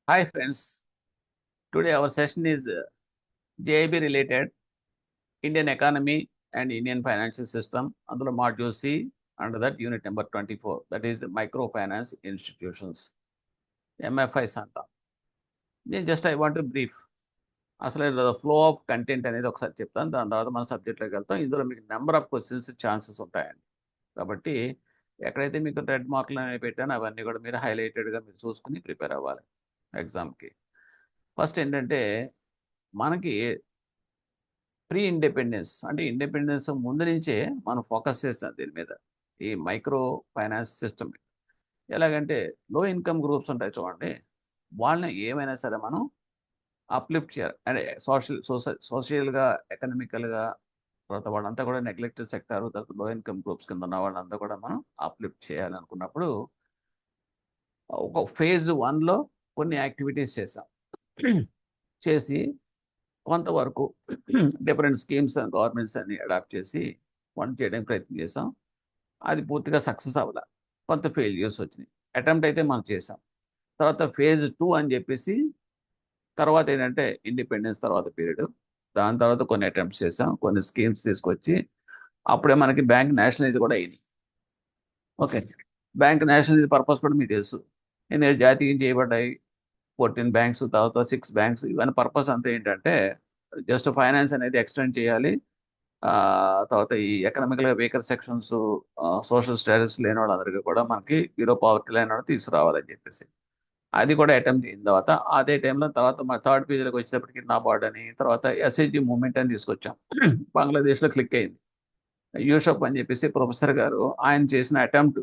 Hi friends, today our session is JIB related Indian economy and Indian financial system under module C under that unit number 24, that is the microfinance institutions, MFIs అంటాం. నేను I want to brief అసలు flow of content అనేది ఒకసారి చెప్తాను. దాని తర్వాత మన సబ్జెక్ట్లోకి వెళ్తాం. ఇందులో మీకు నెంబర్ ఆఫ్ క్వశ్చన్స్ ఛాన్సెస్ ఉంటాయండి. కాబట్టి ఎక్కడైతే మీకు రెడ్ మార్కులు అనేవి పెట్టానో అవన్నీ కూడా మీరు హైలైటెడ్గా మీరు చూసుకుని ప్రిపేర్ అవ్వాలి ఎగ్జామ్కి. ఫస్ట్ ఏంటంటే మనకి ప్రీ ఇండిపెండెన్స్ అంటే ఇండిపెండెన్స్ ముందు నుంచే మనం ఫోకస్ చేస్తాం దీని మీద, ఈ మైక్రో ఫైనాన్స్ సిస్టమ్. ఎలాగంటే లో ఇన్కమ్ గ్రూప్స్ ఉంటాయి చూడండి, వాళ్ళని ఏమైనా సరే మనం అప్లిఫ్ట్ చేయాలి. అంటే సోషల్గా ఎకనామికల్గా, తర్వాత వాళ్ళంతా కూడా నెగ్లెక్టెడ్ సెక్టార్, తర్వాత లో ఇన్కమ్ గ్రూప్స్ కింద ఉన్న వాళ్ళంతా కూడా మనం అప్లిఫ్ట్ చేయాలనుకున్నప్పుడు ఒక ఫేజ్ 1లో కొన్ని యాక్టివిటీస్ చేసాం. చేసి కొంతవరకు డిఫరెంట్ స్కీమ్స్ అండ్ గవర్నమెంట్స్ అన్ని అడాప్ట్ చేసి వన్ చేయడానికి ప్రయత్నం చేసాం. అది పూర్తిగా సక్సెస్ అవ్వాలి, కొంత ఫెయిల్యూర్స్ వచ్చినాయి. అటెంప్ట్ అయితే మనం చేసాం. తర్వాత ఫేజ్ 2 అని చెప్పేసి తర్వాత ఏంటంటే ఇండిపెండెన్స్ తర్వాత పీరియడ్, దాని తర్వాత కొన్ని అటెంప్ట్స్ చేసాం, కొన్ని స్కీమ్స్ తీసుకొచ్చి అప్పుడే మనకి బ్యాంక్ నేషనలైజ్ కూడా అయింది. ఓకే, బ్యాంక్ నేషనలైజ్ పర్పస్ కూడా మీకు తెలుసు. ఎన్ని జాతీయం చేయబడ్డాయి, 14 బ్యాంక్స్, తర్వాత 6 బ్యాంక్స్. ఇవన్నీ పర్పస్ అంతా ఏంటంటే జస్ట్ ఫైనాన్స్ అనేది ఎక్స్టెండ్ చేయాలి. తర్వాత ఈ ఎకనామికల్గా వీకర్ సెక్షన్స్, సోషల్ స్టేటస్ లేని వాళ్ళందరికీ కూడా మనకి బిలో పావర్టీ లైన్ వాళ్ళు తీసుకురావాలని చెప్పేసి అది కూడా అటెంప్ట్ అయిన తర్వాత అదే టైంలో తర్వాత మన థర్డ్ పేజ్లోకి వచ్చేటప్పటికి నాబార్డ్ అని, తర్వాత ఎస్హెచ్జి మూవ్మెంట్ అని తీసుకొచ్చాం. బంగ్లాదేశ్లో క్లిక్ అయింది. యూషప్ అని చెప్పేసి ప్రొఫెసర్ గారు ఆయన చేసిన అటెంప్ట్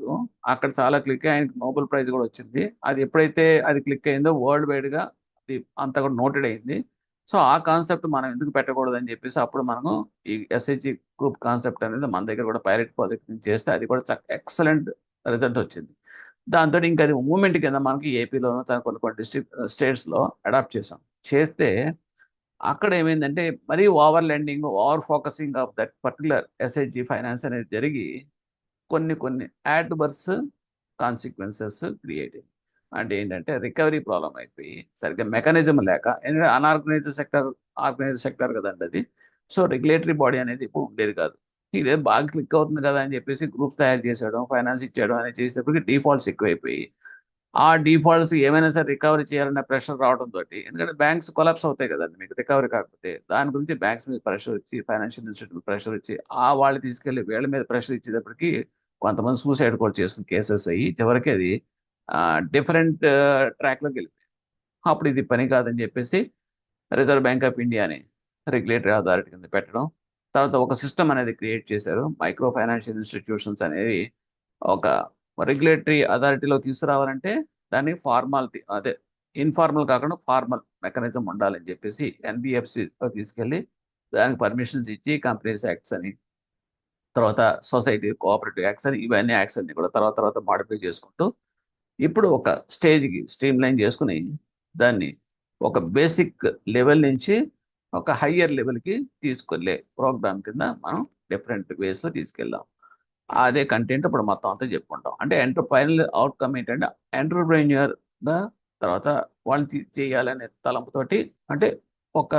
అక్కడ చాలా క్లిక్ అయ్యి ఆయనకి నోబెల్ ప్రైజ్ కూడా వచ్చింది. అది ఎప్పుడైతే అది క్లిక్ అయిందో వరల్డ్ వైడ్గా అది అంతా కూడా నోటెడ్ అయింది. సో ఆ కాన్సెప్ట్ మనం ఎందుకు పెట్టకూడదని చెప్పేసి అప్పుడు మనము ఈ ఎస్హెచ్జి గ్రూప్ కాన్సెప్ట్ అనేది మన దగ్గర కూడా పైలట్ ప్రాజెక్ట్ చేస్తే అది కూడా ఎక్సలెంట్ రిజల్ట్ వచ్చింది. దాంతో ఇంకా అది మూమెంట్ కింద మనకి ఏపీలోనూ కొన్ని కొన్ని స్టేట్స్లో అడాప్ట్ చేసాం. చేస్తే అక్కడ ఏమైందంటే మరీ over lending, over focusing of that particular SHG finance అనేది జరిగి కొన్ని కొన్ని యాడ్వర్స్ కాన్సిక్వెన్సెస్ క్రియేట్ అయ్యింది. అంటే ఏంటంటే రికవరీ ప్రాబ్లం అయిపోయి సరిగ్గా మెకానిజం లేక, ఎందుకంటే ఆర్గనైజ్డ్ సెక్టర్ కదండి అది. సో రెగ్యులేటరీ బాడీ అనేది ఇప్పుడు ఉండేది కాదు. ఇదే బాగా క్లిక్ అవుతుంది కదా అని చెప్పేసి గ్రూప్స్ తయారు చేసేయడం, ఫైనాన్స్ ఇచ్చేయడం అనేది చేసేటప్పటికి డిఫాల్ట్స్ ఎక్కువైపోయి ఆ డిఫాల్ట్స్ ఏమైనా సరే రికవరీ చేయాలనే ప్రెషర్ రావడంతో, ఎందుకంటే బ్యాంక్స్ కొలాప్స్ అవుతాయి కదండి మీకు రికవరీ కాకపోతే, దాని గురించి బ్యాంక్స్ మీద ప్రెషర్ వచ్చి, ఫైనాన్షియల్ ఇన్స్టిట్యూట్ ప్రెషర్ వచ్చి, ఆ వాళ్ళు తీసుకెళ్లి వీళ్ళ మీద ప్రెషర్ ఇచ్చేటప్పటికి కొంతమంది సూసైడ్ కూడా చేస్తున్న కేసెస్ అయ్యి చివరికి అది డిఫరెంట్ ట్రాక్లోకి వెళ్ళిపోయింది. అప్పుడు ఇది పని కాదని చెప్పేసి రిజర్వ్ బ్యాంక్ ఆఫ్ ఇండియాని రెగ్యులేటరీ అథారిటీ కింద పెట్టడం, తర్వాత ఒక సిస్టమ్ అనేది క్రియేట్ చేశారు. మైక్రో ఫైనాన్షియల్ ఇన్స్టిట్యూషన్స్ అనేవి ఒక రెగ్యులేటరీ అథారిటీలో తీసుకురావాలంటే దాన్ని ఫార్మాలిటీ, అదే ఇన్ఫార్మల్ కాకుండా ఫార్మల్ మెకానిజం ఉండాలని చెప్పేసి ఎన్బిఎఫ్సిలో తీసుకెళ్ళి దానికి పర్మిషన్స్ ఇచ్చి కంపెనీస్ యాక్ట్స్ అని, తర్వాత సొసైటీ కోఆపరేటివ్ యాక్ట్స్ అని, ఇవన్నీ యాక్ట్స్ అన్ని కూడా తర్వాత తర్వాత మాడిఫై చేసుకుంటూ ఇప్పుడు ఒక స్టేజ్కి స్ట్రీమ్ లైన్ చేసుకుని దాన్ని ఒక బేసిక్ లెవెల్ నుంచి ఒక హయ్యర్ లెవెల్కి తీసుకెళ్ళే ప్రోగ్రామ్ కింద మనం డిఫరెంట్ వేస్లో తీసుకెళ్ళాం. అదే కంటెంట్ ఇప్పుడు మొత్తం అంతా చెప్పుకుంటాం. అంటే ఫైనల్ అవుట్కమ్ ఏంటంటే ఎంటర్ప్రెన్యూర్గా తర్వాత వాళ్ళు చేయాలనే తలంపుతోటి, అంటే ఒక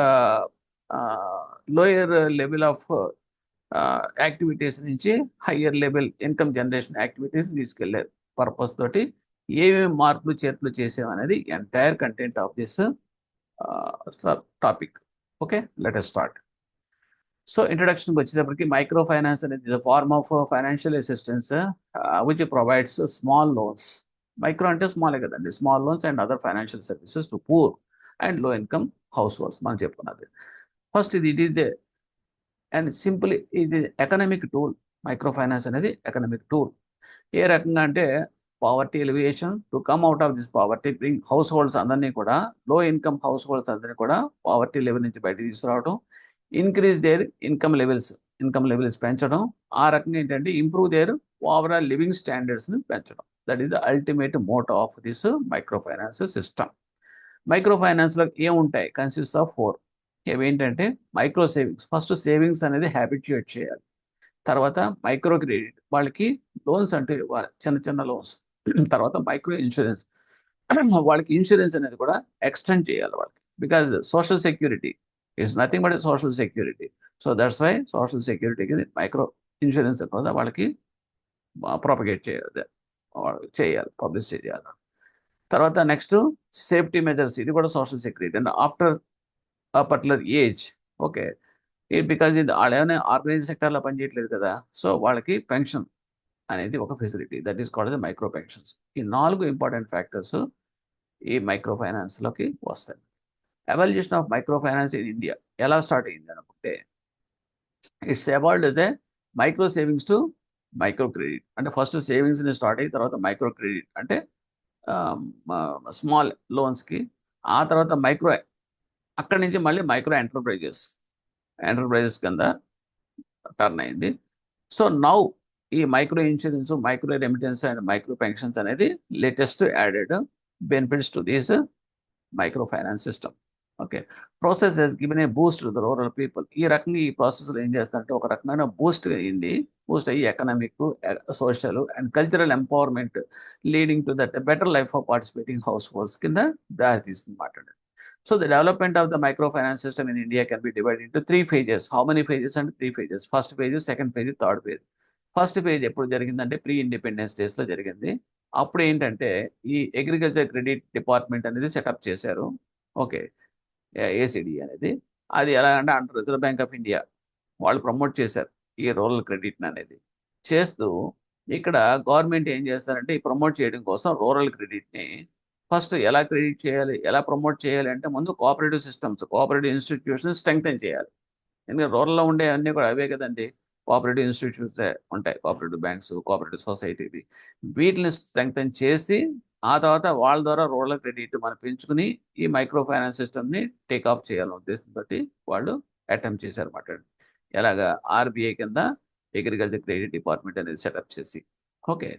లోయర్ లెవెల్ ఆఫ్ యాక్టివిటీస్ నుంచి higher level income generation activities తీసుకెళ్లే పర్పస్ తోటి ఏమేమి మార్పులు చేర్పులు చేసామనేది entire content of this topic. Okay, let us start. So ఇంట్రడక్షన్కి వచ్చేటప్పటికి మైక్రో ఫైనాన్స్ అనేది form of financial assistance which provides small loans. Micro అంటే స్మాలే కదండి, small loans and other financial services to poor and low income households మనం చెప్పుకున్నది. First it is and simple ఇది economic tool. Micro finance అనేది economic tool. ఏ రకంగా అంటే poverty elevation, to come out of this poverty, bring house holds అందరినీ కూడా, low income house holds అందరినీ కూడా పావర్టీ లెవెల్ నుంచి బయటకు తీసుకురావడం, ఇంక్రీజ్ దేర్ ఇన్కమ్ లెవెల్స్ పెంచడం, ఆ రకంగా ఏంటంటే ఇంప్రూవ్ దేర్ ఓవరాల్ లివింగ్ స్టాండర్డ్స్ని పెంచడం. That is the ultimate motto of this micro finance system. Micro ఫైనాన్స్లో ఏముంటాయి, కన్సిస్ట్ ఆఫ్ 4. ఏవేంటంటే మైక్రో సేవింగ్స్, ఫస్ట్ సేవింగ్స్ అనేది హ్యాబిట్యుయేట్ చేయాలి. తర్వాత మైక్రో క్రెడిట్, వాళ్ళకి లోన్స్ అంటే ఇవ్వాలి, చిన్న చిన్న లోన్స్. తర్వాత మైక్రో ఇన్సూరెన్స్, వాళ్ళకి ఇన్సూరెన్స్ అనేది కూడా ఎక్స్టెండ్ చేయాలి వాళ్ళకి, because social security it's nothing but social security. So that's why social సెక్యూరిటీకి మైక్రో ఇన్సూరెన్స్ కూడా వాళ్ళకి ప్రాపగేట్ చేయాలి, పబ్లిష్ చేయాలి. తర్వాత నెక్స్ట్ సేఫ్టీ మెజర్స్, ఇది కూడా సోషల్ సెక్యూరిటీ. అండ్ ఆఫ్టర్ ఆ పర్టికులర్ ఏజ్, ఓకే, బికాజ్ ఇది వాళ్ళు ఏమైనా ఆర్గనైజ్ సెక్టర్లో పనిచేయట్లేదు కదా, సో వాళ్ళకి పెన్షన్ అనేది ఒక facility, that is called micro pensions. ఈ 4 ఇంపార్టెంట్ ఫ్యాక్టర్స్ ఈ మైక్రో ఫైనాన్స్లోకి వస్తాయి. Evolution of micro finance in India ఎలా స్టార్ట్ అయింది అనుకుంటే, it's evolved as a micro savings to micro credit. అంటే ఫస్ట్ సేవింగ్స్ని స్టార్ట్ అయిన తర్వాత మైక్రో క్రెడిట్ అంటే స్మాల్ లోన్స్కి, ఆ తర్వాత మైక్రో, అక్కడి నుంచి మళ్ళీ మైక్రో ఎంటర్ప్రైజెస్ కింద టర్న్ అయింది. సో నౌ ఈ micro insurance, micro remittance and micro pensions అనేది latest added benefits to this micro finance system. Okay, process has given a boost to the rural people. ఈ రకంగా ఈ ప్రాసెస్లో ఏం చేస్తారంటే ఒక రకమైన బూస్ట్ అయ్యి economic, social and cultural empowerment leading to that better life of participating house holds కింద దారి తీస్తుంది మాట్లాడండి. So the development of the microfinance system in India can be divided into 3 phases. How many phases? And 3 phases. First phase, second phase, third phase. First phase ఎప్పుడు జరిగిందంటే pre independence డేస్లో జరిగింది. అప్పుడు ఏంటంటే ఈ అగ్రికల్చర్ క్రెడిట్ డిపార్ట్మెంట్ అనేది setup చేశారు. Okay, ACD అనేది. అది ఎలా అంటే under reserve bank of India వాళ్ళు ప్రమోట్ చేశారు ఈ రూరల్ క్రెడిట్ అనేది. చేస్తూ ఇక్కడ గవర్నమెంట్ ఏం చేస్తారంటే ఈ ప్రమోట్ చేయడం కోసం రూరల్ క్రెడిట్ని ఫస్ట్ ఎలా క్రెడిట్ చేయాలి, ఎలా ప్రమోట్ చేయాలి అంటే ముందు cooperative systems, cooperative institutions strengthen చేయాలి. ఎందుకంటే రూరల్లో ఉండే అన్నీ కూడా అవే కదండి, కోఆపరేటివ్ ఇన్స్టిట్యూట్స్ ఉంటాయి, కోఆపరేటివ్ బ్యాంక్స్, కోఆపరేటివ్ సొసైటీవి. వీటిని స్ట్రెంగ్తెన్ చేసి ఆ తర్వాత వాళ్ళ ద్వారా రూరల్ క్రెడిట్ మనం పెంచుకుని ఈ మైక్రో ఫైనాన్స్ సిస్టమ్ని టేక్ఆఫ్ చేయాలనే ఉద్దేశంతో వాళ్ళు అటెంప్ట్ చేశారు అన్నమాట. ఎలాగా ఆర్బీఐ కింద అగ్రికల్చర్ క్రెడిట్ డిపార్ట్మెంట్ అనేది సెటప్ చేసి. ఓకే,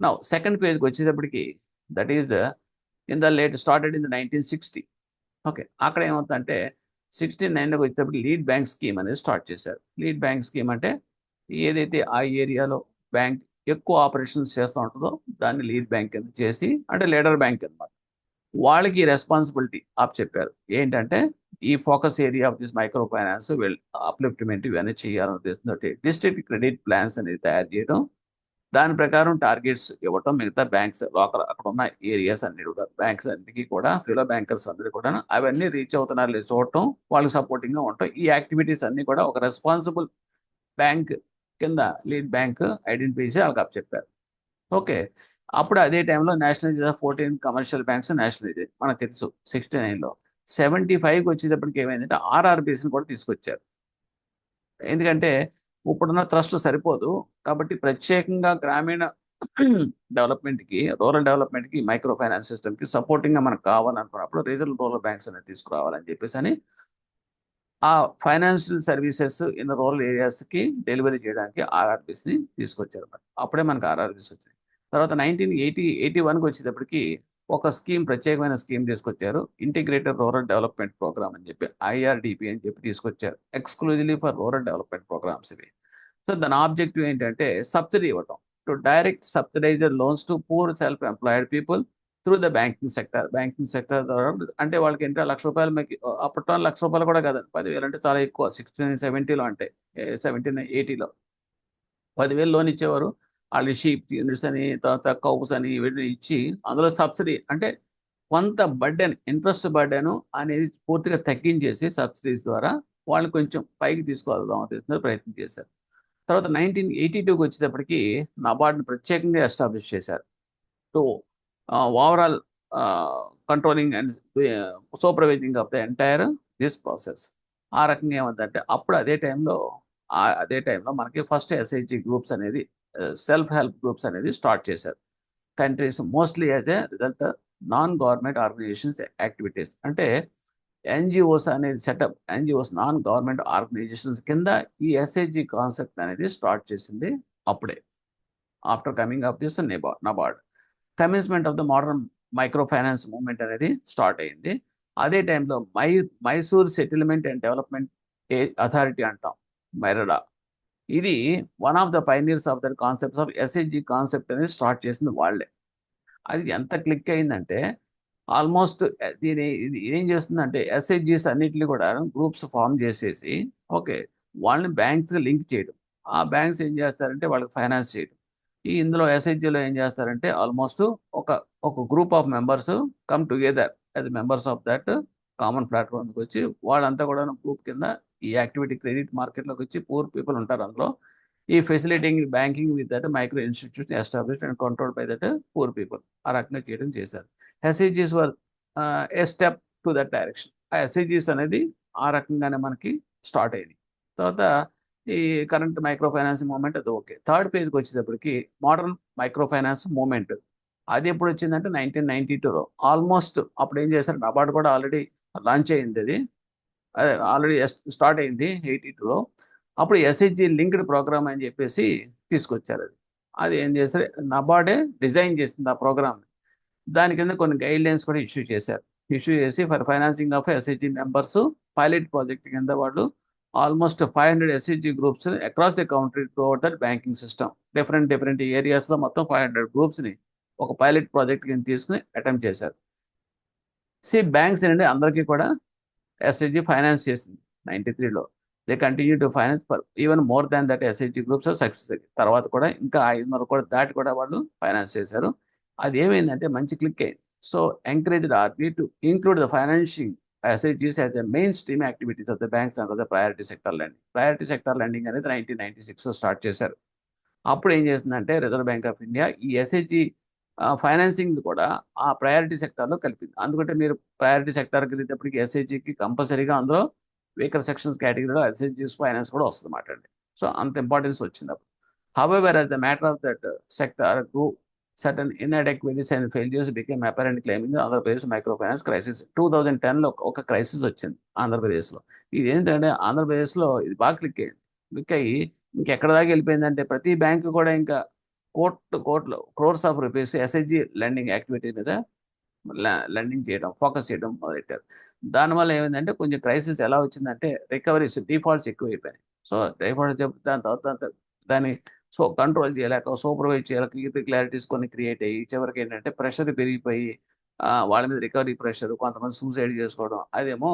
నౌ సెకండ్ పేజ్కి వచ్చేటప్పటికి that is in the late started in the 1960. Okay, అక్కడ ఏమవుతుందంటే 69లోకి వచ్చేటప్పటికి లీడ్ బ్యాంక్ స్కీమ్ అనేది స్టార్ట్ చేశారు. లీడ్ బ్యాంక్ స్కీమ్ అంటే ఏదైతే ఆ ఏరియాలో బ్యాంక్ ఎక్కువ ఆపరేషన్స్ చేస్తూ ఉంటుందో దాన్ని లీడ్ బ్యాంక్ కింద చేసి, అంటే లీడర్ బ్యాంక్ అనమాట, వాళ్ళకి రెస్పాన్సిబిలిటీ అప్ చెప్పారు. ఏంటంటే ఈ focus area of this micro finance upliftment ఇవన్నీ చేయాలని ఉద్దేశంతో డిస్ట్రిక్ట్ క్రెడిట్ ప్లాన్స్ అనేది తయారు చేయడం, దాని ప్రకారం టార్గెట్స్ ఇవ్వటం, మిగతా బ్యాంక్స్ లోకల్ అక్కడ ఉన్న ఏరియాస్ అన్ని కూడా బ్యాంక్స్ అన్నిటికీ కూడా ఫెలో బ్యాంకర్స్ అందరూ కూడా అవన్నీ రీచ్ అవుతున్నారు లేదు చూడటం, వాళ్ళకి సపోర్టింగ్గా ఉంటాం. ఈ యాక్టివిటీస్ అన్ని కూడా ఒక రెస్పాన్సిబుల్ బ్యాంక్ కింద లీడ్ బ్యాంక్ ఐడెంటిఫై చేసి వాళ్ళకి అప్ చెప్పారు. ఓకే, అప్పుడు అదే టైంలో నేషనలైజ్ 14 కమర్షియల్ బ్యాంక్స్ నేషనలైజ్ మనకు తెలుసు 69లో. 75కి వచ్చేటప్పటికి ఏమైందంటే ఆర్ఆర్బీస్ని కూడా తీసుకొచ్చారు. ఎందుకంటే ఇప్పుడున్న ట్రస్ట్ సరిపోదు కాబట్టి ప్రత్యేకంగా గ్రామీణ డెవలప్మెంట్కి, రూరల్ డెవలప్మెంట్కి, మైక్రో ఫైనాన్స్ సిస్టమ్కి సపోర్టింగ్గా మనకు కావాలనుకున్నప్పుడు రీజనల్ రూరల్ బ్యాంక్స్ అనేది తీసుకురావాలని చెప్పేసి అని ఆ ఫైనాన్షియల్ సర్వీసెస్ ఇన్ రూరల్ ఏరియాస్కి డెలివరీ చేయడానికి ఆర్ఆర్బీస్ని తీసుకొచ్చారు. అప్పుడే మనకు ఆర్ఆర్బీస్ వచ్చింది. తర్వాత 1981కి వచ్చేటప్పటికి ఒక స్కీమ్, ప్రత్యేకమైన స్కీమ్ తీసుకొచ్చారు, ఇంటిగ్రేటెడ్ రూరల్ డెవలప్మెంట్ ప్రోగ్రామ్ అని చెప్పి, ఐఆర్డిపి అని చెప్పి తీసుకొచ్చారు, exclusively for rural development programmes ఇవి. సో దాని ఆబ్జెక్టివ్ ఏంటంటే సబ్సిడీ ఇవ్వటం, to direct subsidised loans to poor self employed people through the banking sector ద్వారా. అంటే వాళ్ళకి ఏంటంటే ₹1,00,000 మీకు అప్పట్లో ₹1,00,000 కూడా కాదండి, 10,000 అంటే చాలా ఎక్కువ. 1670లో అంటే 1780లో 10,000 లోన్ ఇచ్చేవారు. వాళ్ళు షీప్ యూనిట్స్ అని, తర్వాత కౌస్ అని ఇవన్నీ ఇచ్చి అందులో సబ్సిడీ అంటే కొంత బర్డెన్, ఇంట్రెస్ట్ బర్డెన్ అనేది పూర్తిగా తగ్గించేసి సబ్సిడీస్ ద్వారా వాళ్ళని కొంచెం పైకి తీసుకువెళ్దాం ప్రయత్నం చేశారు. తర్వాత 1982కి వచ్చేటప్పటికి నబార్డ్ని ప్రత్యేకంగా ఎస్టాబ్లిష్ చేశారు to overall controlling and supervising of the entire this process. ఆ రకంగా ఏమందంటే అప్పుడు అదే టైంలో మనకి ఫస్ట్ ఎస్ఐజి గ్రూప్స్ అనేది, సెల్ఫ్ హెల్ప్ గ్రూప్స్ అనేది స్టార్ట్ చేశారు countries, mostly as a result non government organisations activities. అంటే ఎన్జిఓస్ అనేది setup, NGOs non government organisations కింద ఈ ఎస్ఐజి కాన్సెప్ట్ అనేది స్టార్ట్ చేసింది అప్పుడే, after coming of this NABARD. Commencement of the modern micro finance movement అనేది స్టార్ట్ అయింది. అదే టైంలో Mysore settlement and development authority అంటాం, మైరడా, ఇది one of the pioneers of that concepts of SIG concept అనేది స్టార్ట్ చేసింది వాళ్ళే. అది ఎంత క్లిక్ అయిందంటే ఆల్మోస్ట్ ఇది ఏం చేస్తుందంటే ఎస్హెచ్జీస్ అన్నిటిని కూడా గ్రూప్స్ ఫామ్ చేసేసి ఓకే వాళ్ళని బ్యాంక్స్ లింక్ చేయడం. ఆ బ్యాంక్స్ ఏం చేస్తారంటే వాళ్ళకి ఫైనాన్స్ చేయడం. ఇందులో ఎస్హెచ్జీలో ఏం చేస్తారంటే ఆల్మోస్ట్ ఒక ఒక group of members come together as members of that common ప్లాట్ఫామ్కి వచ్చి వాళ్ళంతా కూడా గ్రూప్ కింద ఈ యాక్టివిటీ క్రెడిట్ మార్కెట్లోకి వచ్చి పూర్ పీపుల్ ఉంటారు అందులో. ఈ facilitating banking with that micro institution established and controlled by that poor people ఆ రకంగా చేయడం చేశారు. ఎస్హెచ్జీస్ were a step to that direction. ఆ ఎస్హెచ్జీస్ అనేది ఆ రకంగానే మనకి స్టార్ట్ అయింది. తర్వాత ఈ కరెంట్ మైక్రో ఫైనాన్స్ మూవ్మెంట్ అది ఓకే. థర్డ్ పేజ్కి వచ్చేటప్పటికి మోడర్న్ మైక్రో ఫైనాన్స్ మూవ్మెంట్. అది ఎప్పుడు వచ్చిందంటే 1992లో. ఆల్మోస్ట్ అప్పుడు ఏం చేశారు, నబార్డ్ కూడా ఆల్రెడీ లాంచ్ అయింది. అది ఆల్రెడీ స్టార్ట్ అయింది 82లో. అప్పుడు ఎస్హెచ్జి లింక్డ్ ప్రోగ్రామ్ అని చెప్పేసి తీసుకొచ్చారు. అది ఏం చేశారు, నబార్డే డిజైన్ చేసింది ఆ ప్రోగ్రామ్. దాని కింద కొన్ని గైడ్ లైన్స్ కూడా ఇష్యూ చేశారు. ఇష్యూ చేసి for financing of SHG members pilot project కింద వాళ్ళు almost 500 SHG groups across the country to over that banking system. Different ఏరియాస్లో మొత్తం 500 గ్రూప్స్ని ఒక పైలట్ ప్రాజెక్ట్ కింద తీసుకుని అటెంప్ట్ చేశారు. బ్యాంక్స్ ఏంటంటే అందరికీ కూడా ఎస్హెచ్జి ఫైనాన్స్ చేసింది 93లో. They continue to finance for even more than that SHG groups success. తర్వాత కూడా ఇంకా 500 కూడా దాటి కూడా వాళ్ళు ఫైనాన్స్ చేశారు. అది ఏమైందంటే మంచి క్లిక్ అయింది. So encouraged RBI to include the financing ఎస్హెచ్జీస్ as the mainstream activities of the banks under the priority sector lending. Priority sector lending అనేది 1996లో స్టార్ట్ చేశారు. అప్పుడు ఏం చేసిందంటే రిజర్వ్ బ్యాంక్ ఆఫ్ ఇండియా ఈ ఎస్హెచ్జి ఫైనాన్సింగ్ కూడా ఆ ప్రయారిటీ సెక్టార్లో కలిపింది. అందుకంటే మీరు ప్రయారిటీ సెక్టార్కి వెళ్ళేటప్పటికి ఎస్హెచ్జికి కంపల్సరీగా అందులో వీకర్ సెక్షన్స్ కేటగిరీలో ఎస్హెచ్జిస్ ఫైనాన్స్ కూడా వస్తుంది అన్నమాట అండి. సో అంత ఇంపార్టెన్స్ వచ్చింది అప్పుడు. However as the matter of that sector to certain ఇన్అడెక్విటీస్ and failures became apparent claiming Andhra Pradesh micro finance crisis. 2010లో ఒక క్రైసిస్ వచ్చింది ఆంధ్రప్రదేశ్లో. ఇది ఏంటంటే ఆంధ్రప్రదేశ్లో ఇది బాగా క్లిక్ అయ్యింది. క్లిక్ అయ్యి ఇంకెక్కడ దాకా వెళ్ళిపోయిందంటే ప్రతి బ్యాంకు కూడా ఇంకా crores of rupees SHG lending activity మీద లెండింగ్ చేయడం, ఫోకస్ చేయడం మొదలెట్టారు. దానివల్ల ఏమైందంటే కొంచెం క్రైసిస్ ఎలా వచ్చిందంటే రికవరీస్ డిఫాల్ట్స్ ఎక్కువైపోయినాయి. సో డిఫాల్ట్ దాని తర్వాత దాన్ని కంట్రోల్ చేయలేక, సూపర్వైజ్ చేయలేక ఇర్రెగ్యులారిటీస్ కొన్ని క్రియేట్ అయ్యి చివరికి ఏంటంటే ప్రెషర్ పెరిగిపోయి వాళ్ళ మీద రికవరీ ప్రెషర్, కొంతమంది సూసైడ్ చేసుకోవడం, అదేమో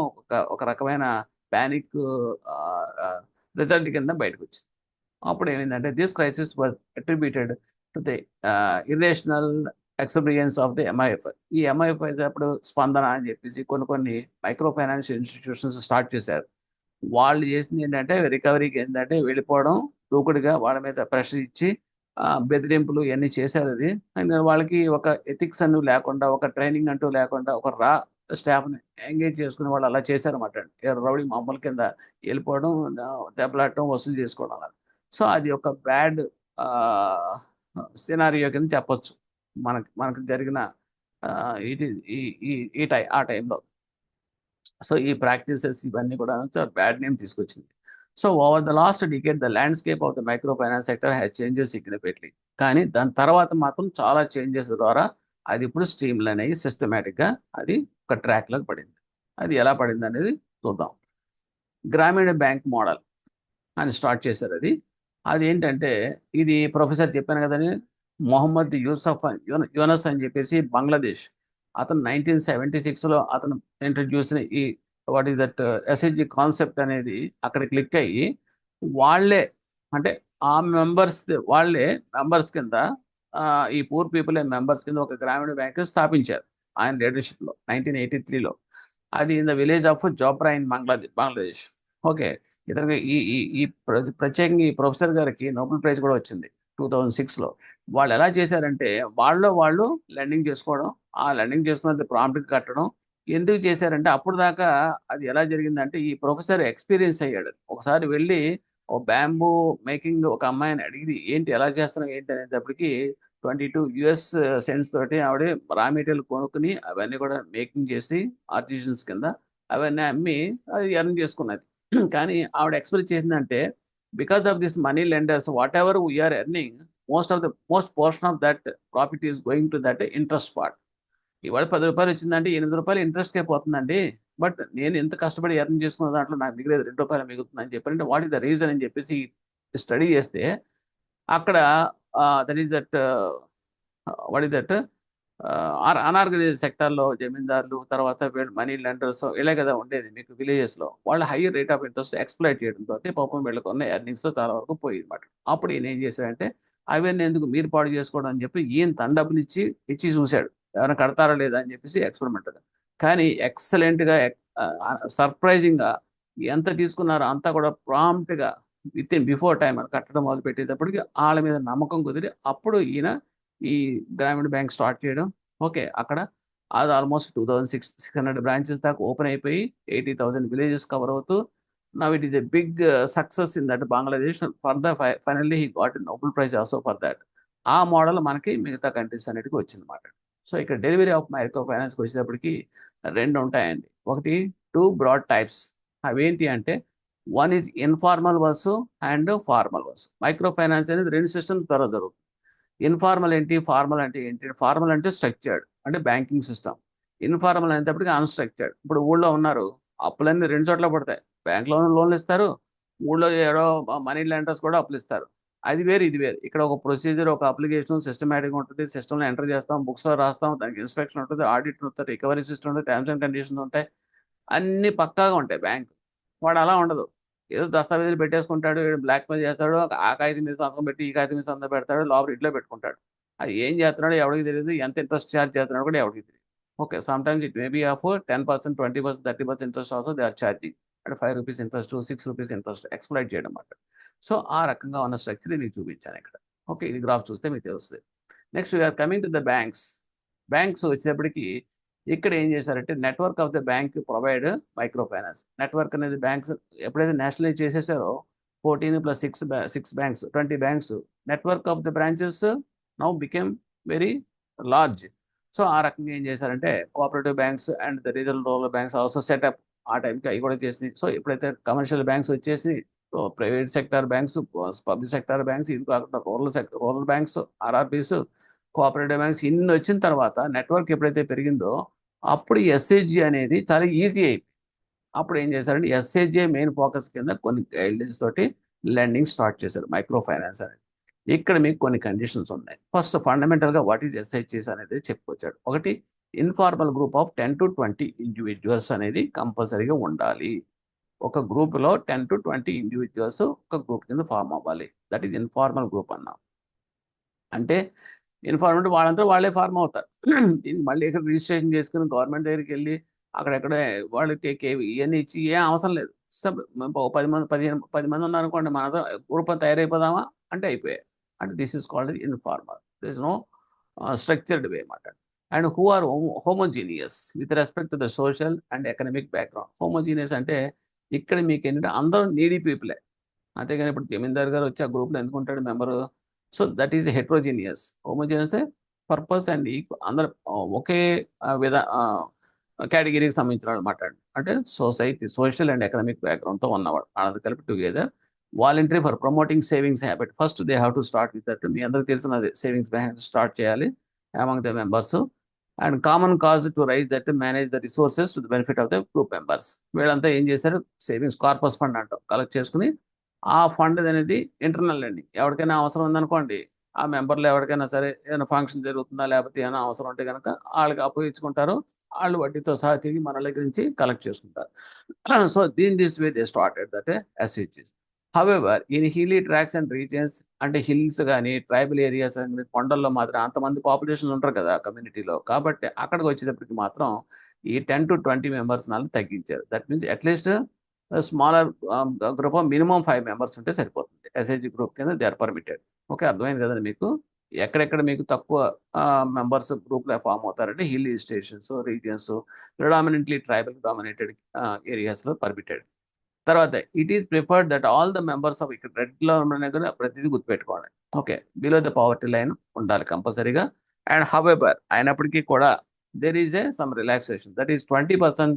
ఒక రకమైన ప్యానిక్ రిజల్ట్ కింద బయటకు వచ్చింది. అప్పుడు ఏమైందంటే this crisis was attributed to the irrational experience of the MIF. ఈ ఎంఐఎఫ్ అయితే అప్పుడు స్పందన అని చెప్పేసి కొన్ని మైక్రో ఫైనాన్షియల్ ఇన్స్టిట్యూషన్స్ స్టార్ట్ చేశారు. వాళ్ళు చేసింది ఏంటంటే రికవరీకి ఏంటంటే వెళ్ళిపోవడం, దూకుడుగా వాళ్ళ మీద ప్రెషర్ ఇచ్చి బెదిరింపులు ఇవన్నీ చేశారు. అది వాళ్ళకి ఒక ఎథిక్స్ అంటూ లేకుండా, ఒక ట్రైనింగ్ అంటూ లేకుండా, ఒక స్టాఫ్ని ఎంగేజ్ చేసుకుని వాళ్ళు అలా చేశారన్నమాట. రౌడీ మామూలు కింద వెళ్ళిపోవడం, దెబ్బలాడటం, వసూలు చేసుకోవడం అలా. సో అది ఒక బ్యాడ్ సినారియో కింద చెప్పొచ్చు మనకు జరిగిన ఇది ఆ టైంలో. సో ఈ ప్రాక్టీసెస్ ఇవన్నీ కూడా బ్యాడ్ నేమ్ తీసుకొచ్చింది. So over the last decade the landscape of the micro finance sector has changes significantly. కానీ దాని తర్వాత మాత్రం చాలా చేంజెస్ ద్వారా అది ఇప్పుడు స్ట్రీమ్లైన్ అయ్యి సిస్టమేటిక్గా అది ఒక ట్రాక్లోకి పడింది. అది ఎలా పడింది అనేది చూద్దాం. గ్రామీణ బ్యాంక్ మోడల్ అని స్టార్ట్ చేశారు. అది ఏంటంటే ఇది ప్రొఫెసర్ చెప్పాను కదని మొహమ్మద్ యూనస్ అని చెప్పేసి బంగ్లాదేశ్ అతను 1976లో అతను ఇంట్రడ్యూస్ ఈ what is that SHG concept అనేది అక్కడ క్లిక్ అయ్యి వాళ్ళే అంటే ఆ వాళ్ళే మెంబర్స్ కింద ఈ పూర్ పీపుల్ మెంబర్స్ కింద ఒక గ్రామీణ బ్యాంక్ స్థాపించారు ఆయన లీడర్షిప్లో 1983లో. అది in the village of Jofra in Bangladesh. Okay, ఇతనికి ఈ ప్రత్యేకంగా ఈ ప్రొఫెసర్ గారికి నోబెల్ ప్రైజ్ కూడా వచ్చింది 2006లో. వాళ్ళు ఎలా చేశారంటే వాళ్ళు లెండింగ్ చేసుకోవడం, ఆ లెండింగ్ చేసుకున్నది ప్రాంప్ట్ కట్టడం. ఎందుకు చేశారంటే అప్పుడు దాకా అది ఎలా జరిగిందంటే ఈ ప్రొఫెసర్ ఎక్స్పీరియన్స్ అయ్యాడు. ఒకసారి వెళ్ళి ఒక బ్యాంబూ మేకింగ్ ఒక అమ్మాయిని అడిగింది, ఏంటి ఎలా చేస్తున్నావు ఏంటి అనేటప్పటికి 22 US సెంట్స్ తోటి ఆవిడ రా మెటీరియల్ కొనుక్కుని అవన్నీ కూడా మేకింగ్ చేసి ఆర్టిజన్స్ కింద అవన్నీ అమ్మి అది ఎర్న్ చేసుకున్నది. కానీ ఆవిడ ఎక్స్ప్రెస్ చేసిందంటే because of this money lenders whatever we are earning most portion of that profit is going to that interest part. ఇవాళ 10 రూపాయలు వచ్చిందంటే 8 రూపాయలు ఇంట్రెస్ట్కే పోతుందండి. బట్ నేను ఎంత కష్టపడి ఎర్న్ చేసుకున్న దాంట్లో నాకు మిగిలేదు 2 రూపాయలు మిగులుతుంది అని చెప్పారంటే వాట్ ఈస్ ద రీజన్ అని చెప్పేసి స్టడీ చేస్తే అక్కడ that is that what is that unorganised సెక్టార్లో జమీందారులు, తర్వాత వీళ్ళు మనీ లెండర్స్ ఇలా కదా ఉండేది మీకు విలేజెస్లో. వాళ్ళు hire rate of interest exploit చేయడంతో పాపం వీళ్ళకు ఉన్న ఎర్నింగ్స్లో చాలా వరకు పోయింది అనమాట. అప్పుడు ఈయన ఏం చేశాడంటే, అవన్నీ ఎందుకు మీరు పాడు చేసుకోవడం అని చెప్పి ఈయన తన డబ్బులు ఇచ్చి చూశాడు ఎవరైనా కడతారా లేదా అని చెప్పేసి ఎక్స్పెరిమెంట్. కానీ ఎక్సలెంట్గా, సర్ప్రైజింగ్గా ఎంత తీసుకున్నారో అంతా కూడా ప్రాంప్ట్గా విత్ ఇన్ బిఫోర్ టైం కట్టడం మొదలు పెట్టేటప్పటికి వాళ్ళ మీద నమ్మకం కుదిరి అప్పుడు ఈయన ఈ గ్రామీణ బ్యాంక్ స్టార్ట్ చేయడం. ఓకే, అక్కడ అది ఆల్మోస్ట్ 2600 బ్రాంచెస్ దాకా ఓపెన్ అయిపోయి 80,000 విలేజెస్ కవర్ అవుతూ now it is a big success in that Bangladesh. For the finally he got Nobel prize also for that. ఆ మోడల్ మనకి మిగతా కంట్రీస్ అన్నిటికీ వచ్చిందన్నమాట. సో ఇక్కడ డెలివరీ ఆఫ్ మైక్రో ఫైనాన్స్కి వచ్చేటప్పటికి రెండు ఉంటాయండి. ఒకటి, టూ బ్రాడ్ టైప్స్. అవేంటి అంటే, one is informal verse and formal verse. Micro finance అనేది రెండు సిస్టమ్స్ ద్వారా జరుగుతుంది. ఇన్ఫార్మల్ ఏంటి, ఫార్మల్ అంటే ఏంటి? ఫార్మల్ అంటే స్ట్రక్చర్డ్, అంటే బ్యాంకింగ్ సిస్టమ్. ఇన్ఫార్మల్ అనేటప్పటికి అన్స్ట్రక్చర్డ్. ఇప్పుడు ఊళ్ళో ఉన్నారు, అప్పులన్నీ రెండు చోట్ల పడతాయి. బ్యాంక్లో లోన్లు ఇస్తారు, ఊళ్ళో ఏడో మనీ లెండర్స్ కూడా అప్పులు ఇస్తారు. అది వేరు, ఇది వేరు. ఇక్కడ ఒక ప్రొసీజర్, ఒక అప్లికేషన్ సిస్టమేటిక్గా ఉంటుంది. సిస్టంలో ఎంటర్ చేస్తాం, బుక్స్లో రాస్తాం, దానికి ఇన్స్పెక్షన్ ఉంటుంది, ఆడిట్ ఉంటుంది, రికవరీ సిస్టమ్ ఉంటుంది, టర్మ్స్ అండ్ కండిషన్స్ ఉంటాయి, అన్ని పక్కాగా ఉంటాయి. బ్యాంక్ వాడు అలా ఉండదు. ఏదో దస్తావేజులు పెట్టేసుకుంటాడు, బ్లాక్ మెయిల్ చేస్తాడు, ఆ కాగితం మీద సంతకం పెట్టి ఈ కాగితం మీద సంతకం పెడతాడు, లోపల ఇంట్లో పెట్టుకుంటాడు. అది ఏం చేస్తున్నాడో ఎవరికి తెలియదు, ఎంత ఇంట్రెస్ట్ ఛార్జ్ చేస్తున్నాడో కూడా ఎవరికి తెలియదు. Okay, sometimes it may be of 10%, 20%, 30% interest also they are charging. అంటే 5 rupees interest, 6 rupees interest exploit చేయడం అన్నమాట. సో ఆ రకంగా ఉన్న స్ట్రక్చర్ మీకు చూపించాను ఇక్కడ. ఓకే, ఇది గ్రాఫ్ చూస్తే మీకు తెలుస్తుంది. Next we're coming to the banks. Banks వచ్చేటప్పటికి ఇక్కడ ఏం చేశారంటే, network of the bank provide micro finance. Network అనేది బ్యాంక్స్ ఎప్పుడైతే నేషనలైజ్ చేసేసారో 14 + 6 banks, 20 banks, network of the branches now became very large. So ఆ రకంగా ఏం చేశారంటే, cooperative banks and the regional rural banks also set up. ఆ టైంకి అవి కూడా చేసింది. సో ఎప్పుడైతే కమర్షియల్ బ్యాంక్స్ వచ్చేసి, private sector banks, public sector banks, ఇది కాకుండా rural banks, RRBs, cooperative banks ఇన్ని వచ్చిన తర్వాత నెట్వర్క్ ఎప్పుడైతే పెరిగిందో అప్పుడు ఎస్హెచ్జి అనేది చాలా ఈజీ అయిపోయింది. అప్పుడు ఏం చేశారంటే, ఎస్హెచ్జి మెయిన్ ఫోకస్ కింద కొన్ని గైడ్లైన్స్ తోటి లెండింగ్ స్టార్ట్ చేశారు, మైక్రో ఫైనాన్స్ అనేది. ఇక్కడ మీకు కొన్ని కండిషన్స్ ఉన్నాయి. ఫస్ట్ ఫండమెంటల్గా వాట్ ఈజ్ ఎస్హెచ్జిస్ అనేది చెప్పుకొచ్చాడు. ఒకటి, informal group of 10 to 20 individuals అనేది కంపల్సరీగా ఉండాలి. ఒక గ్రూప్లో 10 to 20 ఇండివిజువల్స్ ఒక గ్రూప్ కింద ఫామ్ అవ్వాలి. దట్ ఈజ్ ఇన్ఫార్మల్ గ్రూప్ అన్నాం. అంటే ఇన్ఫార్మల్ వాళ్ళంతా వాళ్ళే ఫార్మ్ అవుతారు. దీనికి మళ్ళీ ఇక్కడ రిజిస్ట్రేషన్ చేసుకుని గవర్నమెంట్ దగ్గరికి వెళ్ళి అక్కడెక్కడే వాళ్ళకి ఇవన్నీ ఇచ్చి ఏం అవసరం లేదు. 10 మంది 10 మంది ఉన్నారనుకోండి, మనతో గ్రూప్ తయారైపోదామా అంటే అయిపోయాయి. అంటే this is called informal. This is no structured way అన్నమాట. And who are homogeneous with respect to the social and economic background. Homogeneous అంటే ఇక్కడ మీకు ఏంటంటే అందరూ నీడీ పీపులే. అంతేగాని ఇప్పుడు జమీందార్ గారు వచ్చి ఆ గ్రూప్లో ఎందుకుంటాడు member? So that is heterogeneous. Homogeneous purpose and అందరు ఒకే విధ కేటగిరీకి సంబంధించిన వాళ్ళు మాట్లాడండి. అంటే సొసైటీ, సోషల్ అండ్ ఎకనామిక్ బ్యాక్గ్రౌండ్తో ఉన్నవాడు అన్నది కలిపి together. Voluntary for promoting savings habit. First they have to start with that. మీ అందరికి తెలిసినది, సేవింగ్స్ బ్యాంక్ స్టార్ట్ చేయాలి among the members. And common cause to raise that manage the resources to the benefit of the group members. వీళ్ళంతా ఏం చేశారు, savings corpus fund అంటాం, collect చేసుకుని ఆ ఫండ్ అనేది ఇంటర్నల్ అండి. ఎవరికైనా అవసరం ఉందనుకోండి, ఆ మెంబర్లు ఎవరికైనా సరే ఏదైనా ఫంక్షన్ జరుగుతుందా లేకపోతే ఏమైనా అవసరం ఉంటే కనుక వాళ్ళకి అప్పు ఇచ్చుకుంటారు. వాళ్ళు వడ్డీతో సహా తిరిగి మన దగ్గర నుంచి కలెక్ట్ చేసుకుంటారు. So this way they started that SHS. However in hilly tracks and regions, అంటే హిల్స్ కానీ ట్రైబల్ ఏరియాస్ కానీ కొండల్లో మాత్రం అంతమంది పాపులేషన్ ఉంటారు కదా కమ్యూనిటీలో, కాబట్టి అక్కడికి వచ్చేటప్పటికి మాత్రం ఈ 10 to 20 మెంబర్స్ నాలుగు తగ్గించారు. That means at least smaller group of minimum 5 members ఉంటే సరిపోతుంది. ఎస్హెచ్జి గ్రూప్ కింద దే ఆర్ పర్మిటెడ్. ఓకే, అర్థమైంది కదండి మీకు? ఎక్కడెక్కడ మీకు తక్కువ మెంబర్స్ గ్రూప్లో ఫామ్ అవుతారంటే hill stations, regions, predominantly tribal dominated ఏరియాస్లో పర్మిటెడ్. తర్వాత it is preferred that all the members of, ఇక్కడ రెడ్లో ఉన్న ప్రతిదీ గుర్తుపెట్టుకోవాలి. Okay, below the poverty line ఉండాలి కంపల్సరీగా. అండ్ హవెవర్ అయినప్పటికీ కూడా there is some relaxation, that is 20%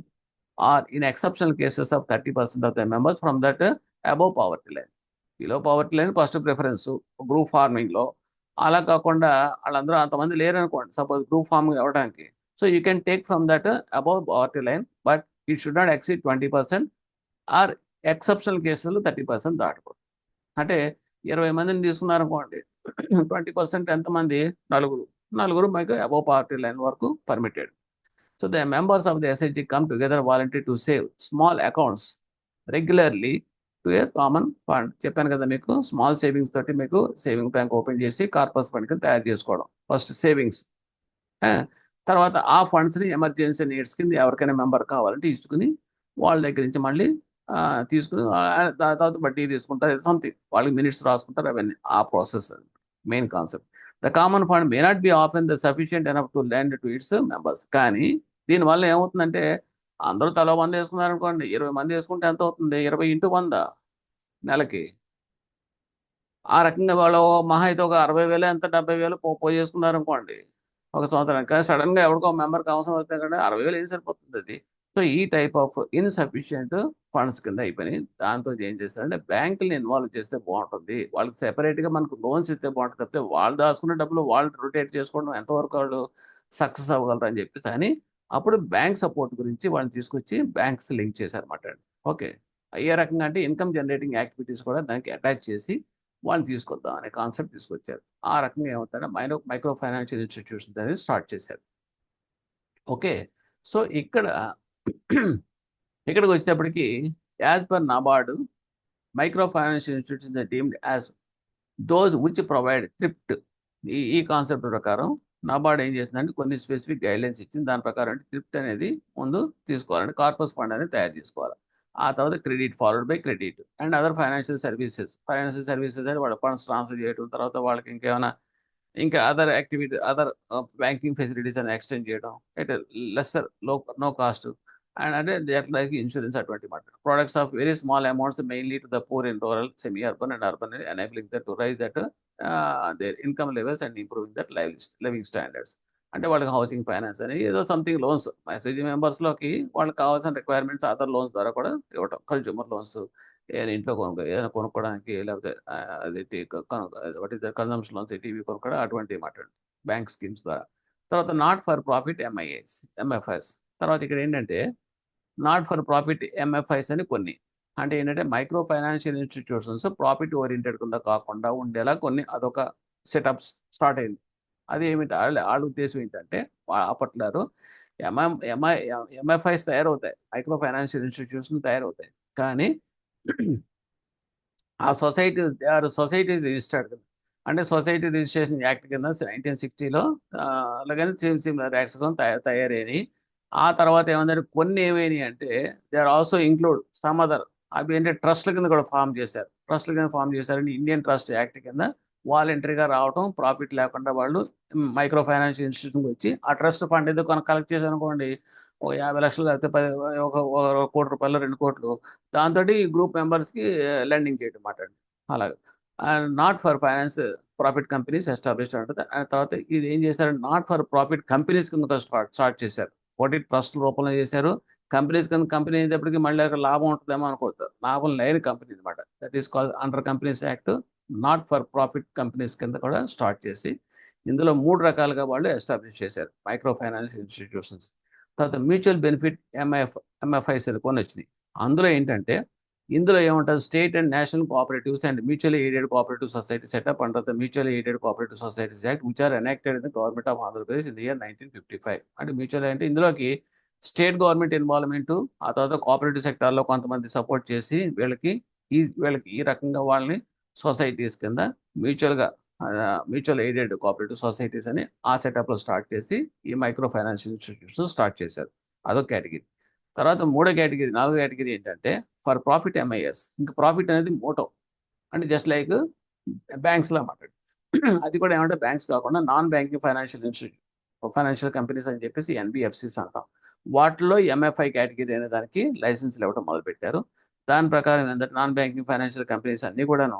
or in exceptional cases of 30% of the members from that above poverty line. Below poverty line first preference group ఫార్మింగ్లో. అలా కాకుండా వాళ్ళందరూ అంతమంది లేరు అనుకోండి, సపోజ్ గ్రూప్ ఫార్మింగ్ అవ్వడానికి. So you can take from that above poverty line, but it should not exceed 20%, or exceptional కేసులు 30% దాటకూడదు. అంటే 20 మందిని తీసుకున్నారనుకోండి, 20% ఎంతమంది? నలుగురు. నలుగురు మీకు అబోవ్ పావర్టీ లైన్ వరకు permitted. So the members of the SHG come together voluntary to save small accounts regularly to a common fund. చెప్పాను కదా మీకు, స్మాల్ సేవింగ్స్ తోటి మీకు సేవింగ్ బ్యాంక్ ఓపెన్ చేసి కార్పస్ ఫండ్ కింద తయారు చేసుకోవడం. ఫస్ట్ సేవింగ్స్, తర్వాత ఆ ఫండ్స్ని ఎమర్జెన్సీ నీడ్స్ కింద ఎవరికైనా మెంబర్ కావాలంటే ఇచ్చుకుని వాళ్ళ దగ్గర నుంచి మళ్ళీ తీసుకుని తర్వాత బడ్డీ తీసుకుంటారు, సంథింగ్ వాళ్ళకి మినిట్స్ రాసుకుంటారు, అవన్నీ ఆ process main concept. The common fund may not be often the sufficient enough to lend to its members. కానీ దీనివల్ల ఏమవుతుందంటే అందరూ తలో 100 వేసుకున్నారు అనుకోండి, 20 మంది వేసుకుంటే ఎంత అవుతుంది? 20 × 100 నెలకి. ఆ రకంగా వాళ్ళు మహా అయితే ఒక 60,000 ఎంత 70,000 పోయేసుకున్నారు అనుకోండి ఒక సంవత్సరానికి. కానీ సడన్గా ఎవరికో మెంబర్కి అవసరం వస్తే కంటే 60,000 ఏం సరిపోతుంది అది. సో ఈ టైప్ ఆఫ్ ఇన్సఫిషియంట్ ఫండ్స్ కింద అయిపోయినాయి. దాంతో ఏం చేస్తారంటే బ్యాంకుల్ని ఇన్వాల్వ్ చేస్తే బాగుంటుంది, వాళ్ళకి సెపరేట్గా మనకు లోన్స్ ఇస్తే బాగుంటుంది. తప్పితే వాళ్ళు దాచుకున్న డబ్బులు వాళ్ళు రొటేట్ చేసుకోవడం ఎంతవరకు వాళ్ళు సక్సెస్ అవ్వగలరు అని చెప్పేసి అని అప్పుడు బ్యాంక్ సపోర్ట్ గురించి వాళ్ళని తీసుకొచ్చి బ్యాంక్స్ లింక్ చేశారన్నమాట. ఓకే, ఏ రకంగా అంటే ఇన్కమ్ జనరేటింగ్ యాక్టివిటీస్ కూడా దానికి అటాచ్ చేసి వాళ్ళని తీసుకొద్దాం అనే కాన్సెప్ట్ తీసుకొచ్చారు. ఆ రకంగా ఏమవుతారంటే మైక్రో ఫైనాన్షియల్ ఇన్స్టిట్యూషన్స్ అనేది స్టార్ట్ చేశారు. ఓకే, సో ఇక్కడికి వచ్చేటప్పటికి as per NABARD micro financial institutions deemed as those which provide thrift. ఈ కాన్సెప్ట్ ప్రకారం నాబార్డ్ ఏం చేసిందంటే కొన్ని స్పెసిఫిక్ గైడ్లైన్స్ ఇచ్చింది. దాని ప్రకారం అంటే థ్రిఫ్ట్ అనేది ముందు తీసుకోవాలంటే కార్పస్ ఫండ్ అనేది తయారు చేసుకోవాలి. ఆ తర్వాత credit followed by credit and other financial services అంటే వాళ్ళ ఫండ్స్ ట్రాన్స్ఫర్ చేయడం, తర్వాత వాళ్ళకి ఇంకేమైనా ఇంకా other activity other banking facilities అని ఎక్స్టెండ్ చేయడం at lesser no cost. And అంటే లైక్ ఇన్సూరెన్స్ అటువంటి మాట. Products of very small amounts mainly to the poor in rural, semi urban and urban, enabling that to raise that their income levels and improving that living standards. అంటే వాళ్ళకి housing finance అని ఏదో something loans message మెంబర్స్లోకి వాళ్ళకి కావాల్సిన requirements other loans ద్వారా కూడా ఇవ్వటం. Consumer loans ఏదైనా ఇంట్లో ఏదైనా కొనుక్కోవడానికి, లేకపోతే అది what is the consumption loans, TV కొనుక్కోవడం, అటువంటి మాట బ్యాంక్ స్కీమ్స్ ద్వారా. తర్వాత నాట్ ఫర్ ప్రాఫిట్ ఎంఎఫ్ఐస్. తర్వాత ఇక్కడ ఏంటంటే నాట్ ఫర్ ప్రాఫిట్ ఎంఎఫ్ఐస్ అని కొన్ని, అంటే ఏంటంటే micro financial institutions profit oriented కింద కాకుండా ఉండేలా కొన్ని అదొక సెటప్ స్టార్ట్ అయింది. అది ఏమిటి వాళ్ళ ఉద్దేశం ఏంటంటే అప్పట్లో ఎంఎఫ్ఐస్ తయారవుతాయి, మైక్రో ఫైనాన్షియల్ ఇన్స్టిట్యూషన్ తయారవుతాయి, కానీ ఆ సొసైటీ రిజిస్టర్డ్ కదా. అంటే సొసైటీ రిజిస్ట్రేషన్ యాక్ట్ కింద 1960లో అలాగని సిమిలర్ యాక్ట్స్ తయారైనవి. ఆ తర్వాత ఏమందంటే కొన్ని ఏమైనాయి అంటే they are also include some other, అవి ఏంటంటే ట్రస్ట్ల కింద కూడా ఫామ్ చేశారు. ట్రస్ట్ల కింద ఫామ్ చేశారంటే ఇండియన్ ట్రస్ట్ యాక్ట్ కింద వాలంటరీగా రావడం, ప్రాఫిట్ లేకుండా వాళ్ళు మైక్రో ఫైనాన్షియల్ ఇన్స్టిట్యూషన్కి వచ్చి ఆ ట్రస్ట్ ఫండ్ ఏదో కలెక్ట్ చేశారు అనుకోండి, ఒక 50 లక్షలు లేకపోతే 10 ఒక 1 కోటి రూపాయలు 2 కోట్లు, దాంతో గ్రూప్ మెంబర్స్కి లెండింగ్ చేయడం మాట్లాడి అలాగే. And not for finance profit companies established ఉంటుంది. తర్వాత ఇది ఏం చేశారంటే నాట్ ఫర్ ప్రాఫిట్ కంపెనీస్ కింద స్టార్ట్ చేశారు. ఒకటి ట్రస్ట్ రూపంలో చేశారు. కంపెనీస్ కింద కంపెనీ అయినప్పటికీ మళ్ళీ అక్కడ లాభం ఉంటుందేమో అనుకోవచ్చు, లాభం లేని కంపెనీ అనమాట. That is called under companies act not for profit companies కింద కూడా స్టార్ట్ చేసి ఇందులో 3 రకాలుగా వాళ్ళు ఎస్టాబ్లిష్ చేశారు మైక్రో ఫైనాన్స్ ఇన్స్టిట్యూషన్స్. తర్వాత మ్యూచువల్ బెనిఫిట్ ఎంఎఫ్ఐస్ కొన్ని వచ్చినాయి. అందులో ఏంటంటే ఇందులో ఏముంటుంది, state and national cooperatives and mutual aided cooperative society setup under the mutual aided cooperative societies act which are enacted in the government of Andhra Pradesh in the year 1955. అంటే mutual అంటే ఇందులోకి స్టేట్ గవర్నమెంట్ ఇన్వాల్వ్మెంట్, ఆ తర్వాత cooperative సెక్టార్లో కొంతమంది support చేసి వీళ్ళకి ఈ రకంగా వాళ్ళని సొసైటీస్ కింద మ్యూచువల్ ఎయిడెడ్ కోఆపరేటివ్ సొసైటీస్ అని ఆ సెటప్లో స్టార్ట్ చేసి ఈ మైక్రో ఫైనాన్షియల్ ఇన్స్టిట్యూషన్స్ స్టార్ట్ చేశారు. అదొక కేటగిరీ. తర్వాత 4వ కేటగిరీ ఏంటంటే ఫర్ ప్రాఫిట్ ఎంఐఎస్. ఇంకా ప్రాఫిట్ అనేది మోటో, అంటే జస్ట్ లైక్ బ్యాంక్స్లో అన్నమాట. అది కూడా ఏమంటే బ్యాంక్స్ కాకుండా నాన్ బ్యాంకింగ్ ఫైనాన్షియల్ కంపెనీస్ అని చెప్పేసి ఎన్బిఎఫ్సిస్ అంటాం. వాటిలో ఎంఎఫ్ఐ కేటగిరీ అనే దానికి లైసెన్స్లు ఇవ్వడం మొదలుపెట్టారు. దాని ప్రకారం ఏంటంటే నాన్ బ్యాంకింగ్ ఫైనాన్షియల్ కంపెనీస్ అన్నీ కూడాను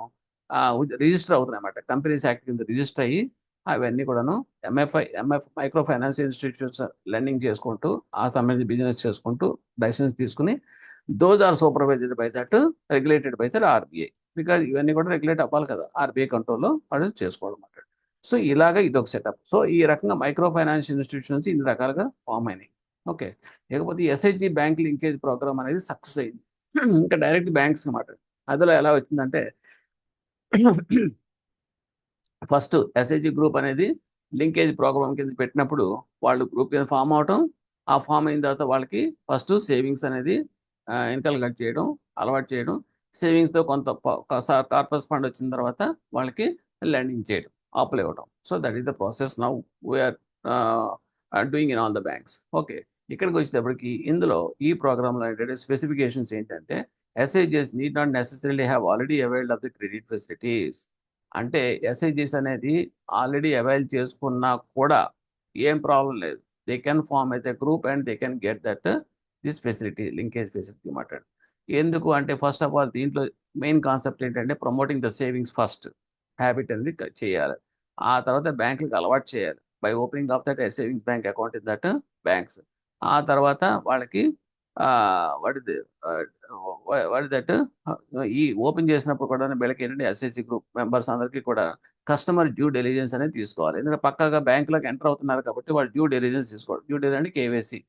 రిజిస్టర్ అవుతున్నాయి అన్నమాట. కంపెనీస్ యాక్ట్ కింద రిజిస్టర్ అయ్యి అవన్నీ కూడాను మైక్రో ఫైనాన్షియల్ ఇన్స్టిట్యూషన్స్ లెండింగ్ చేసుకుంటూ ఆ సంబంధించి బిజినెస్ చేసుకుంటూ లైసెన్స్ తీసుకుని those are supervised by that regulated by that RBI. Because ఇవన్నీ కూడా రెగ్యులేట్ అవ్వాలి కదా, ఆర్బీఐ కంట్రోల్లో వాళ్ళు చేసుకోవడం అన్నమాట. సో ఇలాగ ఇదొక సెటప్. సో ఈ రకంగా మైక్రో ఫైనాన్షియల్ ఇన్స్టిట్యూషన్స్ ఇన్ని రకాలుగా ఫామ్ అయినాయి. ఓకే, ఇకపోతే ఎస్హెచ్జి బ్యాంక్ లింకేజ్ ప్రోగ్రామ్ అనేది సక్సెస్ అయింది. ఇంకా డైరెక్ట్ బ్యాంక్స్ అన్నమాట. అందులో ఎలా వచ్చిందంటే ఫస్ట్ ఎస్హెచ్జి గ్రూప్ అనేది లింకేజ్ ప్రోగ్రామ్ కింద పెట్టినప్పుడు వాళ్ళు గ్రూప్ కింద ఫామ్ అవటం, ఆ ఫామ్ అయిన తర్వాత వాళ్ళకి ఫస్ట్ సేవింగ్స్ అనేది ఇన్కల్కేట్ చేయడం, అలవాటు చేయడం, సేవింగ్స్తో కొంత కార్పస్ ఫండ్ వచ్చిన తర్వాత వాళ్ళకి లెండింగ్ చేయడం, అప్పులు ఇవ్వడం. So that is the process now we're doing in all the banks. Okay, ఇక్కడికి వచ్చేటప్పటికి ఇందులో ఈ ప్రోగ్రాంలో ఏంటంటే స్పెసిఫికేషన్స్ ఏంటంటే ఎస్ఐజెస్ need not necessarily have already availed of the credit facilities. అంటే ఎస్ఐజెస్ అనేది ఆల్రెడీ అవైల్ చేసుకున్నా కూడా ఏం ప్రాబ్లం లేదు. దే కెన్ ఫార్మ్ అయితే group and they can get that this facility, linkage facility మాట. ఎందుకు అంటే ఫస్ట్ ఆఫ్ ఆల్ దీంట్లో మెయిన్ కాన్సెప్ట్ ఏంటంటే promoting the savings first habit అనేది చేయాలి. ఆ తర్వాత బ్యాంకులకు అలవాటు చేయాలి by opening of that savings bank account in that banks. ఆ తర్వాత వాళ్ళకి వాట్ దట్ ఈ ఓపెన్ చేసినప్పుడు కూడా వీళ్ళకి ఏంటంటే ఎస్హెచ్జి గ్రూప్ మెంబర్స్ అందరికీ కూడా కస్టమర్ డ్యూ డెలిజెన్స్ అనేది తీసుకోవాలి. ఎందుకంటే పక్కాగా బ్యాంకులోకి ఎంటర్ అవుతున్నారు కాబట్టి వాళ్ళు డ్యూ డెలిజెన్స్ తీసుకోవాలి. డ్యూ డెలిజెన్స్ అంటే కేవైసీ,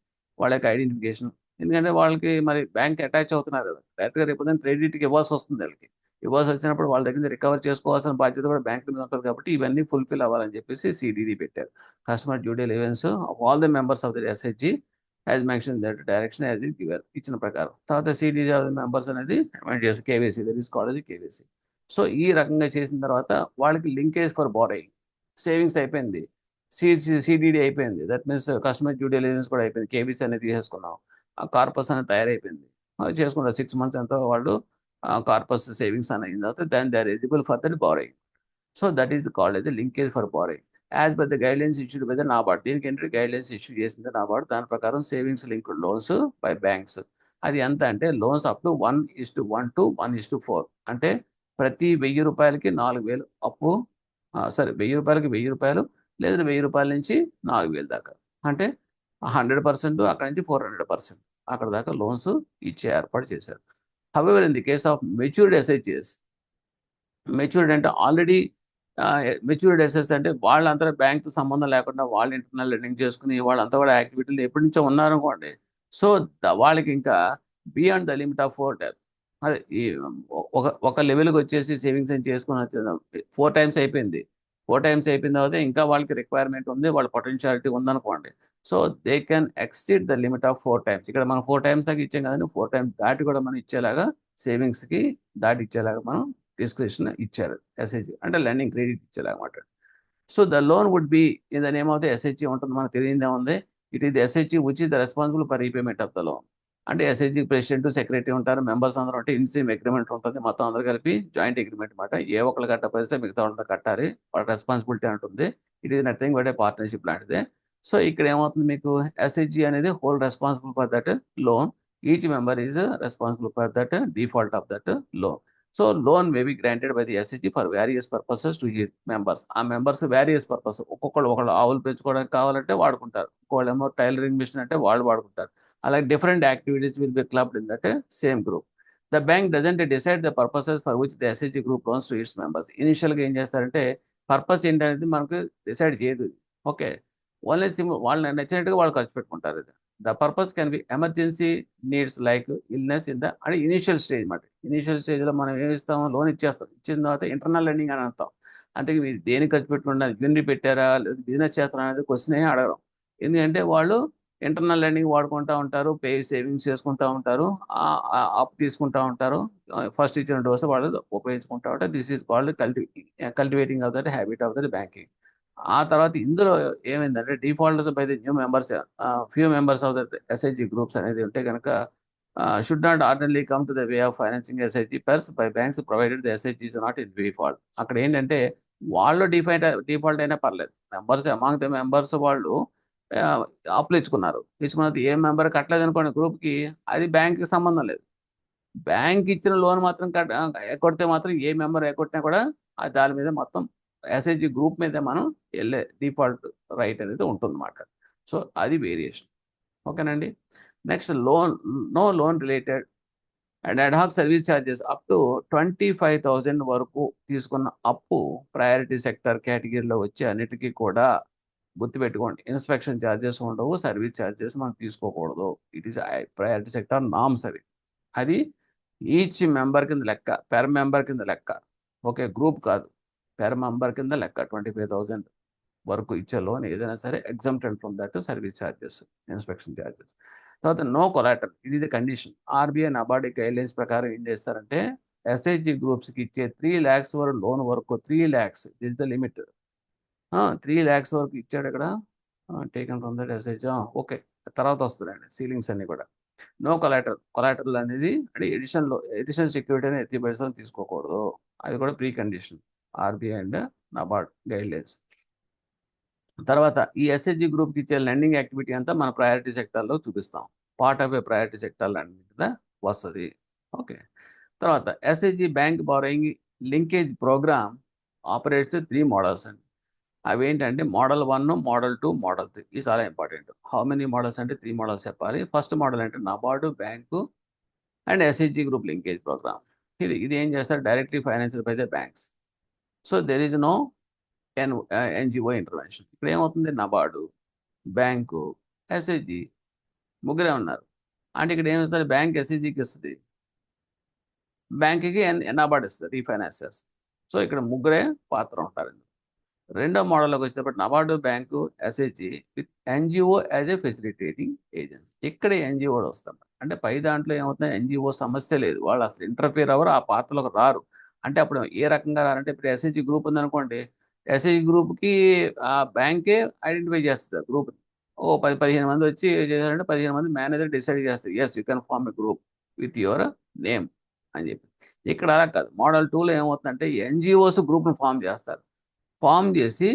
వాళ్ళ యొక్క ఐడెంటిఫికేషన్. ఎందుకంటే వాళ్ళకి మరి బ్యాంక్ అటాచ్ అవుతున్నారు కదా, డైరెక్ట్గా రేపు క్రెడిట్కి ఇవ్వాల్సి వస్తుంది. వాళ్ళకి ఇవ్వాల్సి వచ్చినప్పుడు వాళ్ళ దగ్గర రికవర్ చేసుకోవాల్సిన బాధ్యత కూడా బ్యాంక్ మీద ఉంటుంది కాబట్టి ఇవన్నీ ఫుల్ఫిల్ అవ్వాలని చెప్పేసి సిడిడి పెట్టారు, customer due diligence of all the members of the SHG as mention that direction as in giver, ఇచ్చిన ప్రకారం. తర్వాత సిడిజి ఆఫ్ ద మెంబర్స్ అనేది అమెండ్ చేసి KYC, that is called KYC. So ఈ రకంగా చేసిన తర్వాత వాళ్ళకి లింకేజ్ ఫర్ బారోయింగ్, సేవింగ్స్ అయిపోయింది, సిడిడి అయిపోయింది, that means customer due diligence కూడా అయిపోయింది, కేవీసీ అనేది తీసేసుకున్నాం, ఆ కార్పస్ అనేది తయారైపోయింది, చేసుకుంటారు 6 months ఎంతో వాళ్ళు కార్పస్ సేవింగ్స్ అని అయిన తర్వాత then they are eligible for that borrowing. So that is called as linkage for borrowing as per the guidelines issued by the NABARD. దీనికి ఏంటంటే గైడ్లైన్స్ ఇష్యూ చేసింది నాబార్డ్, దాని ప్రకారం savings linked loans by banks. అది ఎంత అంటే లోన్స్ అప్ టు 1:1 to 1:4. అంటే ప్రతి 1000 రూపాయలకి 4000 అప్పు, సరే 1000 రూపాయలకి 1000 రూపాయలు, లేదా 1000 రూపాయల నుంచి 4000 దాకా, అంటే 100% అక్కడ నుంచి 400% అక్కడ దాకా లోన్స్ ఇచ్చే ఏర్పాటు చేశారు. However in the case of matured ఎస్ఐజిఎస్, మెచ్యూర్డ్ అంటే ఆల్రెడీ మెచ్యూర్డ్ ఎసెట్స్ అంటే వాళ్ళంతా బ్యాంక్తో సంబంధం లేకుండా వాళ్ళు ఇంటర్నల్ లెండింగ్ చేసుకుని వాళ్ళంతా కూడా యాక్టివిటీలు ఎప్పటి నుంచో ఉన్నారనుకోండి. సో వాళ్ళకి ఇంకా beyond the limit of 4 times, అదే ఈ ఒక లెవెల్కి వచ్చేసి సేవింగ్స్ అని చేసుకుని 4 times అయిపోయింది. 4 times అయిపోయిన తర్వాత ఇంకా వాళ్ళకి రిక్వైర్మెంట్ ఉంది, వాళ్ళ పొటెన్షియాలిటీ ఉందనుకోండి. So they can exceed the limit of 4 times. ఇక్కడ మనం 4 times దాకా ఇచ్చాం కదండి, 4 times దాటి కూడా మనం ఇచ్చేలాగా, సేవింగ్స్కి దాటి ఇచ్చేలాగా మనం డిస్క్రిప్షన్ ఇచ్చారు. ఎస్హెచ్జి అంటే లెండింగ్ క్రెడిట్ ఇచ్చేలాగమాట. So the loan would be in the name of the SHG ఉంటుంది, మనకు తెలియదే ఉంది. It is the SHG which is the responsible for repayment of the loan. అంటే ఎస్హెచ్జి ప్రెసిడెంట్, సెక్రటరీ ఉంటారు, members అందరూ ఉంటే ఇన్సిమ్ అగ్రిమెంట్ ఉంటుంది, మొత్తం అందరూ కలిపి జాయింట్ అగ్రిమెంట్ అనమాట. ఏ ఒక్కరు కట్టకపోతే మిగతా వాళ్ళతో కట్టాలి, వాళ్ళ రెస్పాన్సిబిలిటీ ఉంటుంది. It is nothing but A partnership లాంటిదే. సో ఇక్కడ ఏమవుతుంది, మీకు ఎస్హెచ్జి అనేది whole responsible for that loan, each member is responsible for that default of that loan. So loan may be granted by the SHG for various purposes to his members. ఆ members various purpose, ఒకళ్ళు ఆవులు పెంచుకోవడానికి కావాలంటే వాడుకుంటారు, ఒకళ్ళు ఏమో tailoring machine అంటే వాళ్ళు వాడుకుంటారు. అలాగే different activities will be clubbed in that same group. The bank doesn't decide the purposes for which the SHG group loans to its members. ఇనిషియల్గా ఏం చేస్తారంటే పర్పస్ ఏంటనేది మనకు డిసైడ్ చేయదు. ఓకే, ఓన్లీ వాళ్ళు నచ్చినట్టుగా వాళ్ళు ఖర్చు పెట్టుకుంటారు. ఇది the purpose can be emergency needs like illness in the అంటే ఇనిషియల్ స్టేజ్ మాట. ఇనిషియల్ స్టేజ్లో మనం ఏమి ఇస్తాము, లోన్ ఇచ్చేస్తాం, ఇచ్చిన తర్వాత ఇంటర్నల్ లెండింగ్ అని అంటాం. అంతే మీరు దేనికి ఖర్చు పెట్టుకుంటారు, యూనిట్ పెట్టారా లేదా బిజినెస్ చేస్తారా అనేది క్వశ్చన్ అడగడం. ఎందుకంటే వాళ్ళు ఇంటర్నల్ లెండింగ్ వాడుకుంటూ ఉంటారు, పే సేవింగ్స్ చేసుకుంటూ ఉంటారు, అప్ తీసుకుంటూ ఉంటారు, ఫస్ట్ ఇచ్చిన డోస్ వాళ్ళు ఉపయోగించుకుంటూ ఉంటారు. This is called cultivating of that habit of that banking. ఆ తర్వాత ఇందులో ఏమైందంటే defaulters by the new members, few members of that SIG groups అనేది ఉంటే కనుక should not ordinarily come to the way of financing SIG purse by banks provided the SIG is not in default. అక్కడ ఏంటంటే వాళ్ళు default అయినా పర్లేదు, members among the members వాళ్ళు అప్పులు ఇచ్చుకున్నారు, ఇచ్చుకున్నది ఏ మెంబర్ కట్టలేదు అనుకోండి గ్రూప్కి, అది బ్యాంక్కి సంబంధం లేదు. బ్యాంక్ ఇచ్చిన లోన్ మాత్రం ఎక్కొడితే మాత్రం ఏ మెంబర్ ఎక్కొట్టినా కూడా దాని మీద మొత్తం ఎస్ఐజి గ్రూప్ మీద మనం వెళ్ళే డిఫాల్ట్ రైట్ అనేది ఉంటుందన్నమాట. సో అది వేరియేషన్. ఓకేనండి. Next no loan related and ad hoc service charges up to 25,000 వరకు తీసుకున్న అప్పు ప్రయారిటీ సెక్టర్ కేటగిరీలో వచ్చే అన్నిటికీ కూడా గుర్తుపెట్టుకోండి, ఇన్స్పెక్షన్ ఛార్జెస్ ఉండవు, సర్వీస్ ఛార్జెస్ మనం తీసుకోకూడదు. It is priority sector norms అవి. అది ఈచ్ మెంబర్ కింద లెక్క, పెర్ మెంబర్ కింద లెక్క. ఓకే, గ్రూప్ కాదు, పెర్ మెంబర్ కింద లెక్క 25,000. వర్క్ ఇచ్చే లోన్ ఏదైనా సరే exempted from that service charges, inspection charges. తర్వాత నో కొలాటరల్, ఇది the condition. RBI NABARD guidelines ప్రకారం ఏం చేస్తారంటే ఎస్హెచ్జి గ్రూప్స్కి ఇచ్చే 3 lakhs వరకు లోన్ వరకు 3 lakhs is the limit. 3 lakhs వరకు ఇచ్చాడు ఇక్కడ, taken from that SH. Okay, తర్వాత వస్తుందండి సీలింగ్స్ అన్ని కూడా. నో కొలాటరల్ అనేది అంటే ఎడిషనల్ సెక్యూరిటీ అని ఎత్తిపేసం తీసుకోకూడదు, అది కూడా pre condition RBI and NABARD guidelines. తర్వాత ఈ ఎస్హెచ్జి గ్రూప్కి ఇచ్చే లెండింగ్ యాక్టివిటీ అంతా మన ప్రయారిటీ సెక్టార్లో చూపిస్తాం. Part of a priority sector lending మీద వస్తుంది. ఓకే, తర్వాత SHG bank borrowing linkage programme operates 3 models అండి. అవి ఏంటంటే మోడల్ 1, మోడల్ 2, మోడల్ 3. ఇది చాలా ఇంపార్టెంట్. హౌ మెనీ మోడల్స్ అంటే 3 మోడల్స్ చెప్పాలి. ఫస్ట్ మోడల్ అంటే NABARD bank and SHG group linkage programme. ఇది ఏం చేస్తారు, directly financed by the banks. So there is no NGO intervention. ఇక్కడ ఏమవుతుంది, నబార్డు, బ్యాంకు, ఎస్హెచ్జి ముగ్గురే ఉన్నారు. అంటే ఇక్కడ ఏమిస్తారు, బ్యాంక్ ఎస్హెచ్జికి ఇస్తుంది, బ్యాంక్కి నబార్డు ఇస్తుంది, రీఫైనాన్స్ చేస్తుంది. సో ఇక్కడ ముగ్గురే పాత్ర ఉంటారు. రెండో మోడల్లోకి వచ్చేటప్పుడు NABARD, bank, SHG with NGO as a facilitating agency. ఇక్కడ ఎన్జిఓ వస్తాం. అంటే పై దాంట్లో ఏమవుతుంది, ఎన్జిఓ సమస్య లేదు, వాళ్ళు అసలు ఇంటర్ఫియర్ అవ్వరు, ఆ పాత్రలోకి రారు. అంటే అప్పుడు ఏ రకంగా రారంటే, ఇప్పుడు ఎస్హెచ్జి గ్రూప్ ఉందనుకోండి, ఎస్హెచ్జి గ్రూప్కి ఆ బ్యాంకే ఐడెంటిఫై చేస్తుంది గ్రూప్. 10-15 మంది వచ్చి చేశారంటే 15 మంది మేనేజర్ డిసైడ్ చేస్తారు, yes you can form a group with your name అని చెప్పి. ఇక్కడ అలా కాదు. మోడల్ 2లో ఏమవుతుందంటే ఎన్జిఓస్ గ్రూప్ను ఫామ్ చేసి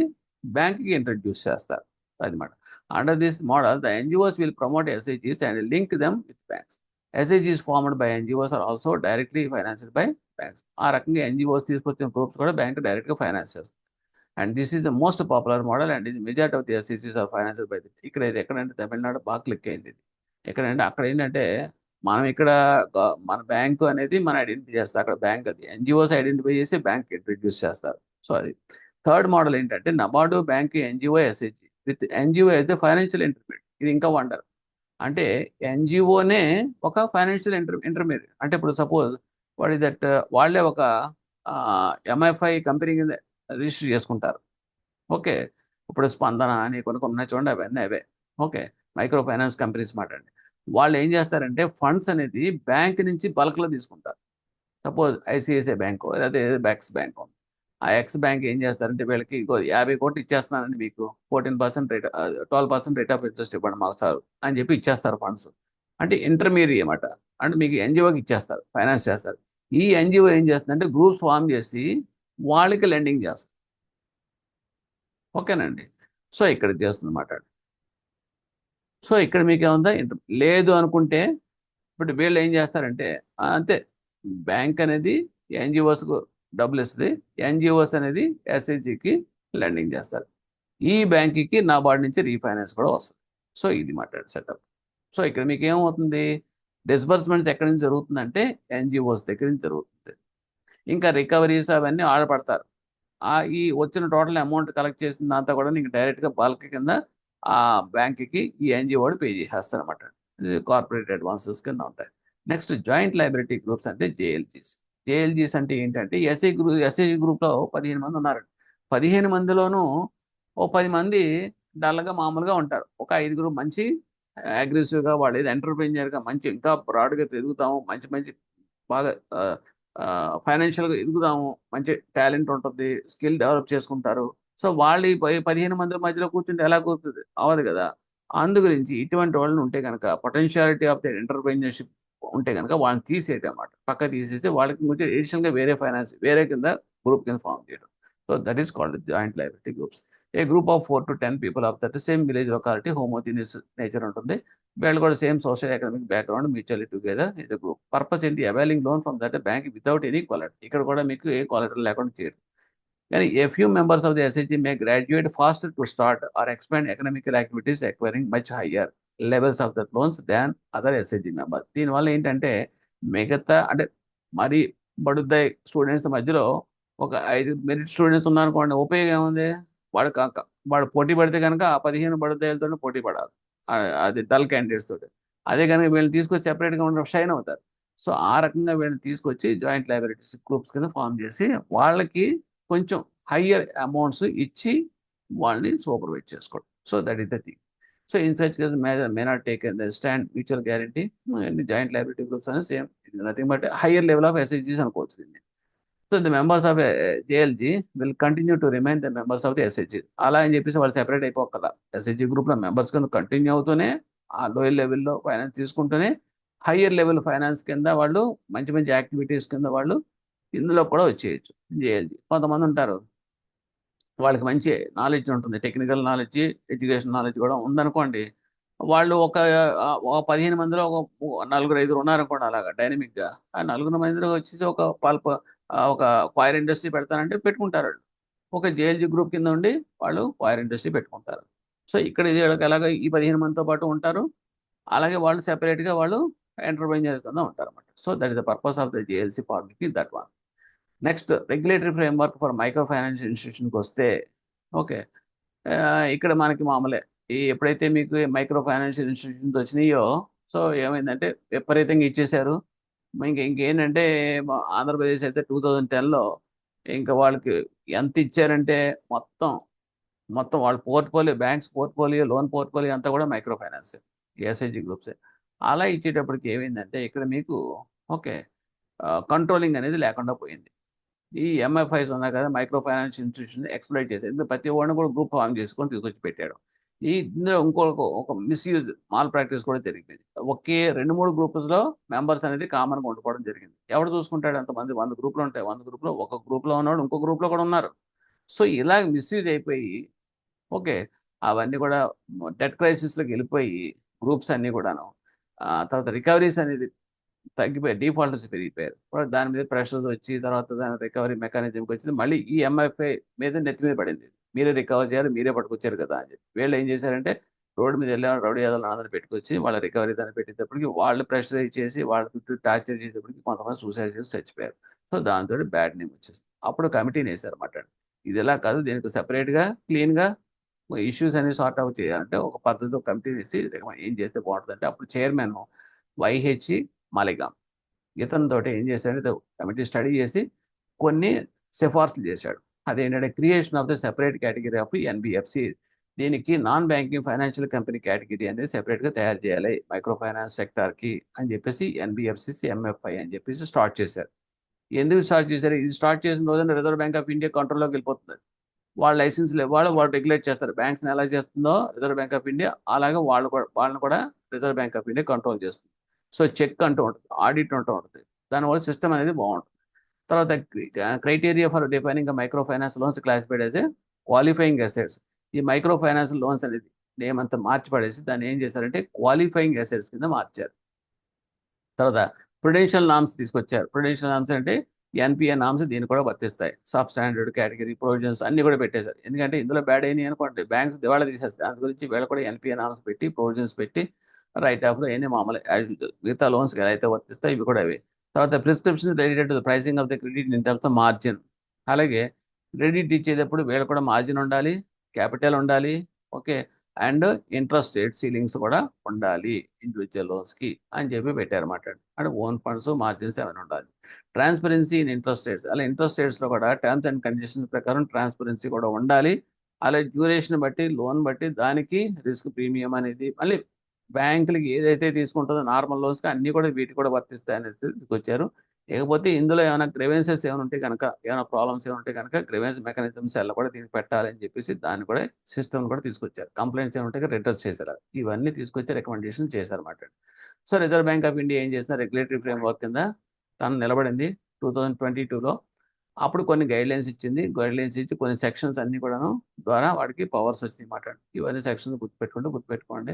బ్యాంక్కి ఇంట్రడ్యూస్ చేస్తారు అన్నమాట. Under this model the NGOs will promote ఎస్హెచ్జీస్ and link them with banks. ఎస్హెచ్జీస్ formed by NGOs are also directly financed by banks. ఆ రకంగా ఎన్జిఓస్ తీసుకొచ్చిన గ్రూప్స్ కూడా బ్యాంక్ డైరెక్ట్గా ఫైనాన్స్ చేస్తారు. And this is the most popular model and ఇది majority of the ఎస్హెచ్జీస్ are financed by. ఇక్కడ ఇది ఎక్కడంటే తమిళనాడు బాగా క్లిక్ అయింది. ఇది ఎక్కడంటే అక్కడ ఏంటంటే మనం ఇక్కడ మన బ్యాంకు అనేది మనం ఐడెంటిఫై చేస్తాం, అక్కడ బ్యాంక్ అది ఎన్జిఓస్ ఐడెంటిఫై చేసి బ్యాంక్ ఇంట్రడ్యూస్ చేస్తారు. సో అది థర్డ్ మోడల్ ఏంటంటే NABARD, bank, NGO, SHG with NGO అయితే ఫైనాన్షియల్ ఇంటర్మీడియట్. ఇది ఇంకా వండర్. అంటే ఎన్జిఓనే ఒక ఫైనాన్షియల్ ఇంటర్మీడియట్. అంటే ఇప్పుడు సపోజ్ వాడి దట్ వాళ్ళే ఒక ఎంఎఫ్ఐ కంపెనీ కింద రిజిస్టర్ చేసుకుంటారు. ఓకే, ఇప్పుడు స్పందన అని కొన్ని ఉన్నాయి చూడండి, అవన్నీ అవే. ఓకే, మైక్రో ఫైనాన్స్ కంపెనీస్ మాట అండి. వాళ్ళు ఏం చేస్తారంటే ఫండ్స్ అనేది బ్యాంక్ నుంచి బల్క్లో తీసుకుంటారు. సపోజ్ ఐసిఐసిఐ బ్యాంకు లేదా ఎక్స్ బ్యాంక్ ఉంది. ఆ ఎక్స్ బ్యాంక్ ఏం చేస్తారంటే వీళ్ళకి 50 కోట్లు ఇచ్చేస్తున్నానండి, మీకు 14% రేట్ 12% రేట్ ఆఫ్ ఇంట్రెస్ట్ ఇవ్వండి మాకు సార్ అని చెప్పి ఇచ్చేస్తారు ఫండ్స్. అంటే ఇంటర్మీడియట్ అన్నమాట. అంటే మీకు ఎన్జిఓకి ఇచ్చేస్తారు, ఫైనాన్స్ చేస్తారు. ఈ ఎన్జిఓ ఏం చేస్తుందంటే గ్రూప్స్ ఫామ్ చేసి వాళ్ళకి లెండింగ్ చేస్తారు. ఓకేనండి. సో ఇక్కడ చేస్తుంది అన్నమాట. సో ఇక్కడ మీకు ఏముందా, లేదు అనుకుంటే ఇప్పుడు వీళ్ళు ఏం చేస్తారంటే అంతే, బ్యాంక్ అనేది ఎన్జిఓస్కు డబ్బులు ఇస్తుంది, ఎన్జిఓస్ అనేది ఎస్హెచ్జికి లెండింగ్ చేస్తారు. ఈ బ్యాంక్కి నాబార్డ్ నుంచి రీఫైనాన్స్ కూడా వస్తుంది. సో ఇది మాట్లాడు సెటప్. సో ఇక్కడ మీకు ఏమవుతుంది, డిస్బర్స్మెంట్స్ ఎక్కడి నుంచి జరుగుతుందంటే ఎన్జిఓస్ దగ్గర నుంచి జరుగుతుంది. ఇంకా రికవరీస్ అవన్నీ ఆడపడతారు. ఈ వచ్చిన టోటల్ అమౌంట్ కలెక్ట్ చేసిన దాంతో కూడా నీకు డైరెక్ట్గా బల్క్ కింద ఆ బ్యాంక్కి ఈ ఎన్జిఓ పే చేసేస్తారు అనమాట. ఇది కార్పొరేట్ అడ్వాన్సెస్ కింద ఉంటాయి. నెక్స్ట్ జాయింట్ లయబిలిటీ గ్రూప్స్ అంటే జేఎల్జీస్ అంటే ఏంటంటే ఎస్ఐజి గ్రూప్లో 15 మంది ఉన్నారు. 15 మందిలోనూ 10 మంది డల్గా మామూలుగా ఉంటారు. ఒక 5 మంచి అగ్రెసివ్గా, వాళ్ళు ఏది ఎంటర్ప్రెన్యూర్గా మంచి ఇంకా బ్రాడ్గా ఎదుగుతాము, మంచి బాగా ఫైనాన్షియల్గా ఎదుగుదాము, మంచి టాలెంట్ ఉంటుంది, స్కిల్ డెవలప్ చేసుకుంటారు. సో వాళ్ళు 15 మంది మధ్యలో కూర్చుంటే ఎలా కూర్చుంది, అవ్వదు కదా. అందు గురించి ఇటువంటి వాళ్ళని ఉంటే కనుక పొటెన్షియాలిటీ ఆఫ్ ద ఎంటర్ప్రెన్యూర్షిప్ ఉంటే కనుక వాళ్ళని తీసేయటం అన్నమాట. పక్క తీసేస్తే వాళ్ళకి కొంచెం ఎడిషనల్గా వేరే కింద గ్రూప్ కింద ఫామ్ చేయడం. So that is called joint liability groups. A group of 4 to 10 people of that same village locality, homogeneous nature ఉంటుంది. వీళ్ళు కూడా same social economic background, mutually together is the group. Purpose ఏంటి, availing loan from that bank without any collateral. ఇక్కడ కూడా మీకు ఏ collateral లేకుండా చేయరు. కానీ a few members of the SHG may graduate fast to start or expand economical activities acquiring much higher levels of that loans than other SHG member. దీనివల్ల ఏంటంటే మిగతా అంటే మరి బడుద్దాయి స్టూడెంట్స్ మధ్యలో ఒక 5 మెరిట్ స్టూడెంట్స్ ఉన్నారనుకోండి, ఉపయోగం ఏముంది, వాడు పోటీ పడితే కనుక ఆ 15 బడుద్దాయిలతో పోటీ పడాలి, అది డల్ క్యాండిడేట్స్ తోటి. అదే కనుక వీళ్ళని తీసుకొచ్చి సెపరేట్గా ఉండడం షైన్ అవుతారు. సో ఆ రకంగా వీళ్ళని తీసుకొచ్చి జాయింట్ లయబిలిటీస్ గ్రూప్స్ కింద ఫామ్ చేసి వాళ్ళకి కొంచెం హయ్యర్ అమౌంట్స్ ఇచ్చి వాళ్ళని సూపర్వైజ్ చేసుకోవడం. So that is the thing. So in such case may not take stand mutual guarantee joint liability groups అనేది same, nothing but higher level of ఎస్హెచ్జీస్ అనుకోవచ్చు దీన్ని. So the members of JLG will continue to remain the members of the SHG. అలా అని చెప్పేసి వాళ్ళు separate అయిపోకల, SHG గ్రూప్లో మెంబర్స్ కింద కంటిన్యూ అవుతూనే ఆ లోయర్ లెవెల్లో ఫైనాన్స్ తీసుకుంటూనే హయ్యర్ లెవెల్ ఫైనాన్స్ కింద వాళ్ళు మంచి మంచి యాక్టివిటీస్ కింద వాళ్ళు ఇందులో కూడా వచ్చేయచ్చు జేఎల్జీ. కొంతమంది ఉంటారు వాళ్ళకి మంచి నాలెడ్జ్ ఉంటుంది, టెక్నికల్ నాలెడ్జ్, ఎడ్యుకేషన్ నాలెడ్జ్ కూడా ఉందనుకోండి. వాళ్ళు ఒక 15 మందిలో ఒక నలుగురు ఐదుగురు ఉన్నారనుకోండి అలాగా డైనమిక్గా. ఆ నలుగురు మందిలో వచ్చేసి ఒక క్వైర్ ఇండస్ట్రీ పెడతానంటే పెట్టుకుంటారు వాళ్ళు. ఒక జేఎల్జీ గ్రూప్ కింద ఉండి వాళ్ళు క్వైర్ ఇండస్ట్రీ పెట్టుకుంటారు. సో ఇక్కడ ఇది వీళ్ళకి ఎలాగ ఈ 15 మందితో పాటు ఉంటారు, అలాగే వాళ్ళు సెపరేట్గా వాళ్ళు ఎంటర్ప్రైజర్స్ కింద ఉంటారు అనమాట. So that is the purpose of the JLC forming that one. Next regulatory framework for micro finance ఇన్స్టిట్యూషన్కి వస్తే, ఓకే, ఇక్కడ మనకి మామూలే ఎప్పుడైతే మీకు మైక్రో ఫైనాన్షియల్ ఇన్స్టిట్యూషన్స్ వచ్చినాయో, సో ఏమైందంటే విపరీతంగా ఇచ్చేశారు. ఇంకేంటంటే ఆంధ్రప్రదేశ్ అయితే 2010లో ఇంకా వాళ్ళకి ఎంత ఇచ్చారంటే మొత్తం మొత్తం వాళ్ళ portfolio, banks portfolio, loan portfolio అంతా కూడా మైక్రో ఫైనాన్స్, ఎస్ఐజి గ్రూప్సే. అలా ఇచ్చేటప్పటికి ఏమైందంటే ఇక్కడ మీకు ఓకే కంట్రోలింగ్ అనేది లేకుండా పోయింది. ఈ ఎంఎఫ్ఐస్ ఉన్నాయి కదా, మైక్రో ఫైనాన్స్ ఇన్స్టిట్యూషన్ ఎక్స్ప్లైట్ చేశారు. ఇందులో ప్రతి వాడిని కూడా గ్రూప్ ఫామ్ చేసుకొని తీసుకొచ్చి పెట్టాడు. ఇందులో ఒక మిస్యూజ్, మాల్ ప్రాక్టీస్ కూడా జరిగింది. ఒకే 2-3 గ్రూప్స్లో మెంబర్స్ అనేది కామన్గా ఉండిపోవడం జరిగింది. ఎవడు చూసుకుంటాడు అంతమంది? 100 గ్రూపులు ఉంటాయి, 100 గ్రూప్లో ఒక గ్రూప్లో ఉన్నాడు, ఇంకో గ్రూప్లో కూడా ఉన్నారు. సో ఇలా మిస్యూజ్ అయిపోయి ఓకే అవన్నీ కూడా డెట్ క్రైసిస్లోకి వెళ్ళిపోయి గ్రూప్స్ అన్నీ కూడాను తర్వాత రికవరీస్ అనేది తగ్గిపోయాయి, డిఫాల్టర్స్ పెరిగిపోయారు. దాని మీద ప్రెషర్స్ వచ్చి తర్వాత దాని రికవరీ మెకానిజంకి వచ్చింది. మళ్ళీ ఈ ఎంఎఫ్ఐ మీద నెత్తి మీద పడింది, మీరే రికవర్ చేయాలి, మీరే పట్టుకొచ్చారు కదా అని చెప్పి. వీళ్ళు ఏం చేశారంటే రోడ్డు మీద వెళ్ళే రౌడీ యాదవ్ అందరిని పెట్టుకొచ్చి వాళ్ళ రికవరీ దాన్ని పెట్టేటప్పటికి వాళ్ళు ప్రెషరైజ్ చేసి వాళ్ళ చుట్టూ టార్చర్ చేసేటప్పటికి కొంతమంది సూసైడ్ చేసి చచ్చిపోయారు. సో దాంతో బ్యాడ్ నేమ్ వచ్చేసింది. అప్పుడు కమిటీని వేశారన్నమాట. ఇది ఎలా కాదు, దీనికి సెపరేట్గా క్లీన్గా ఇష్యూస్ అనేవి సార్ట్ అవుట్ చేయాలంటే ఒక పద్ధతితో కమిటీ వేసి ఏం చేస్తే బాగుంటుందంటే అప్పుడు చైర్మన్ వైహెచ్ మాలిగాం ఇతనితో ఏం చేశాడంటే కమిటీ స్టడీ చేసి కొన్ని సిఫార్సులు చేశాడు. అదేంటంటే creation of the separate category of NBFC. దీనికి non banking financial company category అనేది సెపరేట్గా తయారు చేయాలి మైక్రో ఫైనాన్స్ సెక్టార్కి అని చెప్పేసి ఎన్బిఎఫ్సిసి ఎంఎఫ్ఐ అని చెప్పేసి స్టార్ట్ చేశారు. ఎందుకు స్టార్ట్ చేశారు? ఇది స్టార్ట్ చేసిన రోజున రిజర్వ్ బ్యాంక్ ఆఫ్ ఇండియా కంట్రోల్లోకి వెళ్ళిపోతుంది. వాళ్ళ లైసెన్స్లు ఇవ్వాలి, వాళ్ళు రెగ్యులేట్ చేస్తారు. బ్యాంక్స్ని ఎలా చేస్తుందో రిజర్వ్ బ్యాంక్ ఆఫ్ ఇండియా, అలాగే వాళ్ళని కూడా reserve bank of India control చేస్తుంది. సో చెక్ అంటూ ఉంటుంది, ఆడిట్ అంటూ ఉంటుంది. దానివల్ల సిస్టమ్ అనేది బాగుంటుంది. తర్వాత criteria for defining micro finance loans classified as qualifying assets. ఈ మైక్రో ఫైనాన్స్ లోన్స్ అనేది నేమ్ అంతా మార్చి పడేసి దాన్ని ఏం చేశారంటే క్వాలిఫైయింగ్ అసెట్స్ కింద మార్చారు. తర్వాత ప్రుడెన్షియల్ నామ్స్ తీసుకొచ్చారు. ప్రుడెన్షియల్ నామ్స్ అంటే ఎన్పిఏ నామ్స్ దీన్ని కూడా వర్తిస్తాయి. సబ్ స్టాండర్డ్ కేటగిరీ ప్రొవిజన్స్ అన్ని కూడా పెట్టేశారు. ఎందుకంటే ఇందులో బ్యాడ్ అయినాయి అనుకోండి బ్యాంక్స్ దివాళా తీసేస్తాయి. దాని గురించి వీళ్ళు కూడా ఎన్పిఏ నామ్స్ పెట్టి ప్రొవిజన్స్ పెట్టి రైట్ ఆఫ్లో ఏమీ మామూలు మిగతా లోన్స్కి ఎలా అయితే వర్తిస్తాయి ఇవి కూడా అవి. తర్వాత prescriptions related to the pricing of the credit in terms of margin. అలాగే క్రెడిట్ ఇచ్చేటప్పుడు వీళ్ళు కూడా మార్జిన్ ఉండాలి, క్యాపిటల్ ఉండాలి, okay, and interest rate ceilings కూడా ఉండాలి ఇండివిజువల్ లోన్స్కి అని చెప్పి పెట్టారన్నమాట. అంటే ఓన్ ఫండ్స్ మార్జిన్స్ ఏమైనా ఉండాలి. ట్రాన్స్పరెన్సీ ఇన్ ఇంట్రెస్ట్ రేట్స్, అలా ఇంట్రెస్ట్ రేట్స్లో కూడా టర్మ్స్ అండ్ కండిషన్స్ ప్రకారం ట్రాన్స్పరెన్సీ కూడా ఉండాలి. అలాగే డ్యూరేషన్ బట్టి లోన్ బట్టి దానికి రిస్క్ ప్రీమియం అనేది మళ్ళీ బ్యాంకులకి ఏదైతే తీసుకుంటుందో నార్మల్ లోన్స్కి అన్నీ కూడా వీటికి కూడా వర్తిస్తాయి అనేది తీసుకొచ్చారు. ఇకపోతే ఇందులో ఏమైనా గ్రెవెన్సెస్ ఏమైనా ఉంటే కనుక, ఏమైనా ప్రాబ్లమ్స్ ఏమైనా ఉంటే కనుక గ్రెవెన్స్ మెకానిజమ్స్ ఎలా కూడా దీనికి పెట్టాలని చెప్పేసి దాన్ని కూడా సిస్టమ్ కూడా తీసుకొచ్చారు. కంప్లైంట్స్ ఏమైనా ఉంటే రిటర్స్ చేశారు. ఇవన్నీ తీసుకొచ్చి రికమెండేషన్ చేశారన్నమాట. So reserve bank of India ఏం చేసిన రెగ్యులేటరీ ఫ్రేమ్వర్క్ కింద తను నిలబడింది 2022లో. అప్పుడు కొన్ని గైడ్లైన్స్ ఇచ్చింది. గైడ్లైన్స్ ఇచ్చి కొన్ని సెక్షన్స్ అన్ని కూడాను ద్వారా వాడికి పవర్స్ వచ్చినాయి మాట. ఇవన్నీ సెక్షన్స్ గుర్తుపెట్టుకోండి.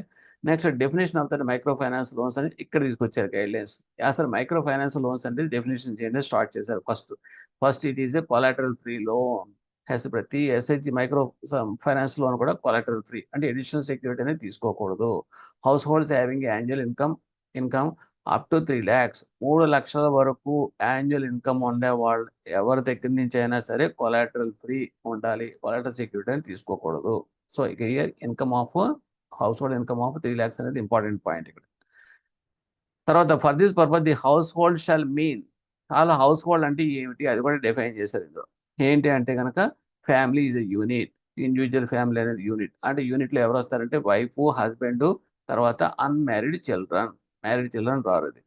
Next definition of that micro finance loans అని ఇక్కడ తీసుకొచ్చారు గైడ్లైన్స్. అసలు మైక్రో ఫైనాన్స్ లోన్స్ అంటే డెఫినేషన్ చేయండి స్టార్ట్ చేశారు. First it is a collateral free loan. ప్రతి ఎస్హెచ్జి మైక్రో ఫైనాన్స్ లోన్ కూడా కొలాటరల్ ఫ్రీ, అంటే ఎడిషనల్ సెక్యూరిటీ అనేది తీసుకోకూడదు. House holds having annual income up to 3 lakhs, 3 లక్షల వరకు యాన్యువల్ ఇన్కమ్ ఉండే వాళ్ళు ఎవరి దగ్గర నుంచి అయినా సరే కొలాటరల్ ఫ్రీ ఉండాలి, కొలాటరల్ సెక్యూరిటీ అని తీసుకోకూడదు. సో ఇక income of household income of 3 lakhs అనేది ఇంపార్టెంట్ పాయింట్ ఇక్కడ. తర్వాత for this purpose the household shall mean, household అంటే ఏమిటి అది కూడా డిఫైన్ చేశారు ఇందులో. ఏంటి అంటే కనుక family is a unit, individual family అనేది యూనిట్. అంటే యూనిట్లో ఎవరు వస్తారంటే వైఫ్, హస్బెండ్, తర్వాత అన్మ్యారీడ్ చిల్డ్రన్. మ్యారీడ్ చిల్డ్రన్ రారు ఇది.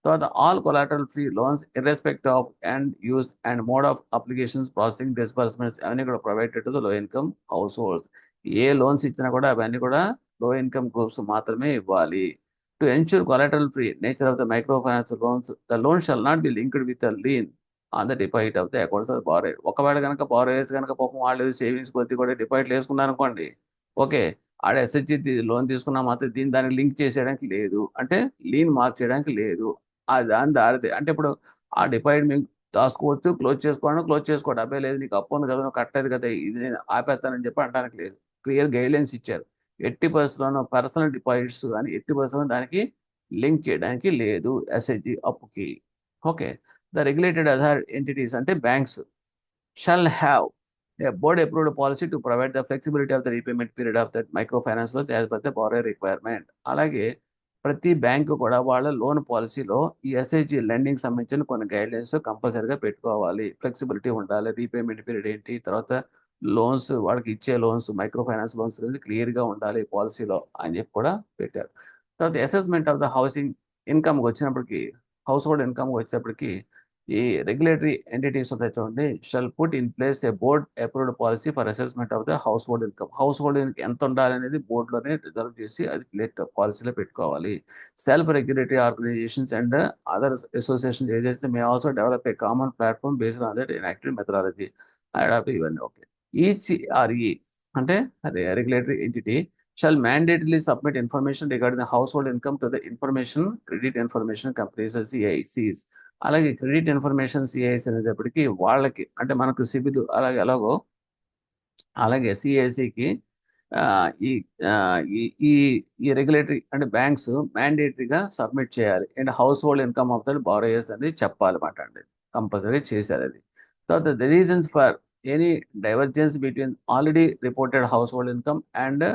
తర్వాత all collateral free loans irrespective of and use and mode of applications processing disbursements అవన్నీ కూడా provided to the low income household. ఏ లోన్స్ ఇచ్చినా కూడా అవన్నీ కూడా లో ఇన్కమ్ గ్రూప్స్ మాత్రమే ఇవ్వాలి. To ensure collateral free nature of the micro finance loans, the loan shall not be linked with the lean on the deposit of the accounts of borrower. ఒకవేళ కనుక borrowers కనుక పాపం వాళ్ళు savings కొద్ది కూడా డిపాజిట్లు వేసుకున్నారు అనుకోండి, ఓకే, ఆడ ఎస్హెచ్జి లోన్ తీసుకున్నా మాత్రం దీన్ని దాన్ని లింక్ చేసేయడానికి లేదు, అంటే లీన్ మార్క్ చేయడానికి లేదు. దాని దారిదే అంటే ఇప్పుడు ఆ డిపాజిట్ మీకు దాచుకోవచ్చు, క్లోజ్ చేసుకోండి. అబ్బాయి లేదు నీకు అప్పు ఉంది కదా, నువ్వు కట్టలేదు కదా, ఇది నేను ఆపేస్తానని చెప్పి అనడానికి లేదు. క్లియర్ గైడ్లైన్స్ ఇచ్చారు. ఎట్టి పరిస్థితుల్లో పర్సనల్ డిపాజిట్స్ కానీ ఎట్టి పరిస్థితుల్లో దానికి లింక్ చేయడానికి లేదు ఎస్హెచ్జి అప్పుకి. Okay, the regulated other entities అంటే banks shall have a board approved policy to provide the flexibility of the repayment period of that microfinance loans as per the borrower requirement. అలాగే ప్రతి bank కూడా వాళ్ళ loan పాలసీలో ఈ SIG lending సంబంధించిన కొన్ని guidelines కంపల్సరీగా పెట్టుకోవాలి. ఫ్లెక్సిబిలిటీ ఉండాలి, రీపేమెంట్ పీరియడ్ ఏంటి, తర్వాత లోన్స్ వాళ్ళకి ఇచ్చే లోన్స్ మైక్రో ఫైనాన్స్ లోన్స్ క్లియర్గా ఉండాలి పాలసీలో అని చెప్పి కూడా పెట్టారు. తర్వాత అసెస్మెంట్ ఆఫ్ ద హౌసింగ్ ఇన్కమ్కి వచ్చినప్పటికీ, హౌస్ హోల్డ్ ఇన్కమ్కి వచ్చేటప్పటికి ఈ రెగ్యులేటరీ ఎంటిటీస్ ఉంటాయి చూడండి, shall put in place a board approved policy for assessment of the household income. Household income ఎంత ఉండాలనేది బోర్డులోనే రిజర్వ్ చేసి అది పాలసీలో పెట్టుకోవాలి. Self regulatory organisations and other association agency may also develop a common platform based on that enacted methodology. Adopt ఇవన్నీ okay. Each RE అంటే regulatory entity shall mandatorily submit information regarding the household income to the information credit information companies CICs. అలాగే credit information CIC అనేటప్పటికీ వాళ్ళకి అంటే మనకు సిబిల్ ఎలాగో అలాగే సిఐసికి ఈ ఈ ఈ రెగ్యులేటరీ అంటే బ్యాంక్స్ మ్యాండేటరీగా సబ్మిట్ చేయాలి. And house hold income of the borrowers అనేది చెప్పాలన్నమాట అండి, కంపల్సరీ చేశారు అది. తర్వాత the reasons for any divergence between already reported house hold income and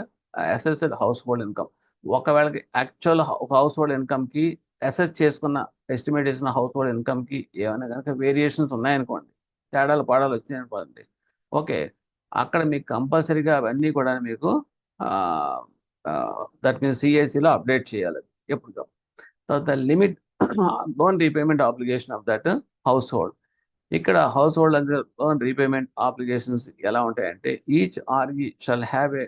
assessed house hold income. ఒకవేళ యాక్చువల్ హౌస్ హోల్డ్ ఇన్కమ్కి అసెస్ చేసుకున్న estimate చేసిన house hold ఇన్కమ్కి ఏమైనా కనుక వేరియేషన్స్ ఉన్నాయనుకోండి, పాడాలు వచ్చినాయనుకోండి, ఓకే, అక్కడ మీకు కంపల్సరీగా అవన్నీ కూడా మీకు దట్ మీన్స్ సిఐసిలో అప్డేట్ చేయాలి ఎప్పుడు. తర్వాత limit loan repayment obligation of that household. ఇక్కడ household loan repayment obligations ఎలా ఉంటాయంటే each RE shall have a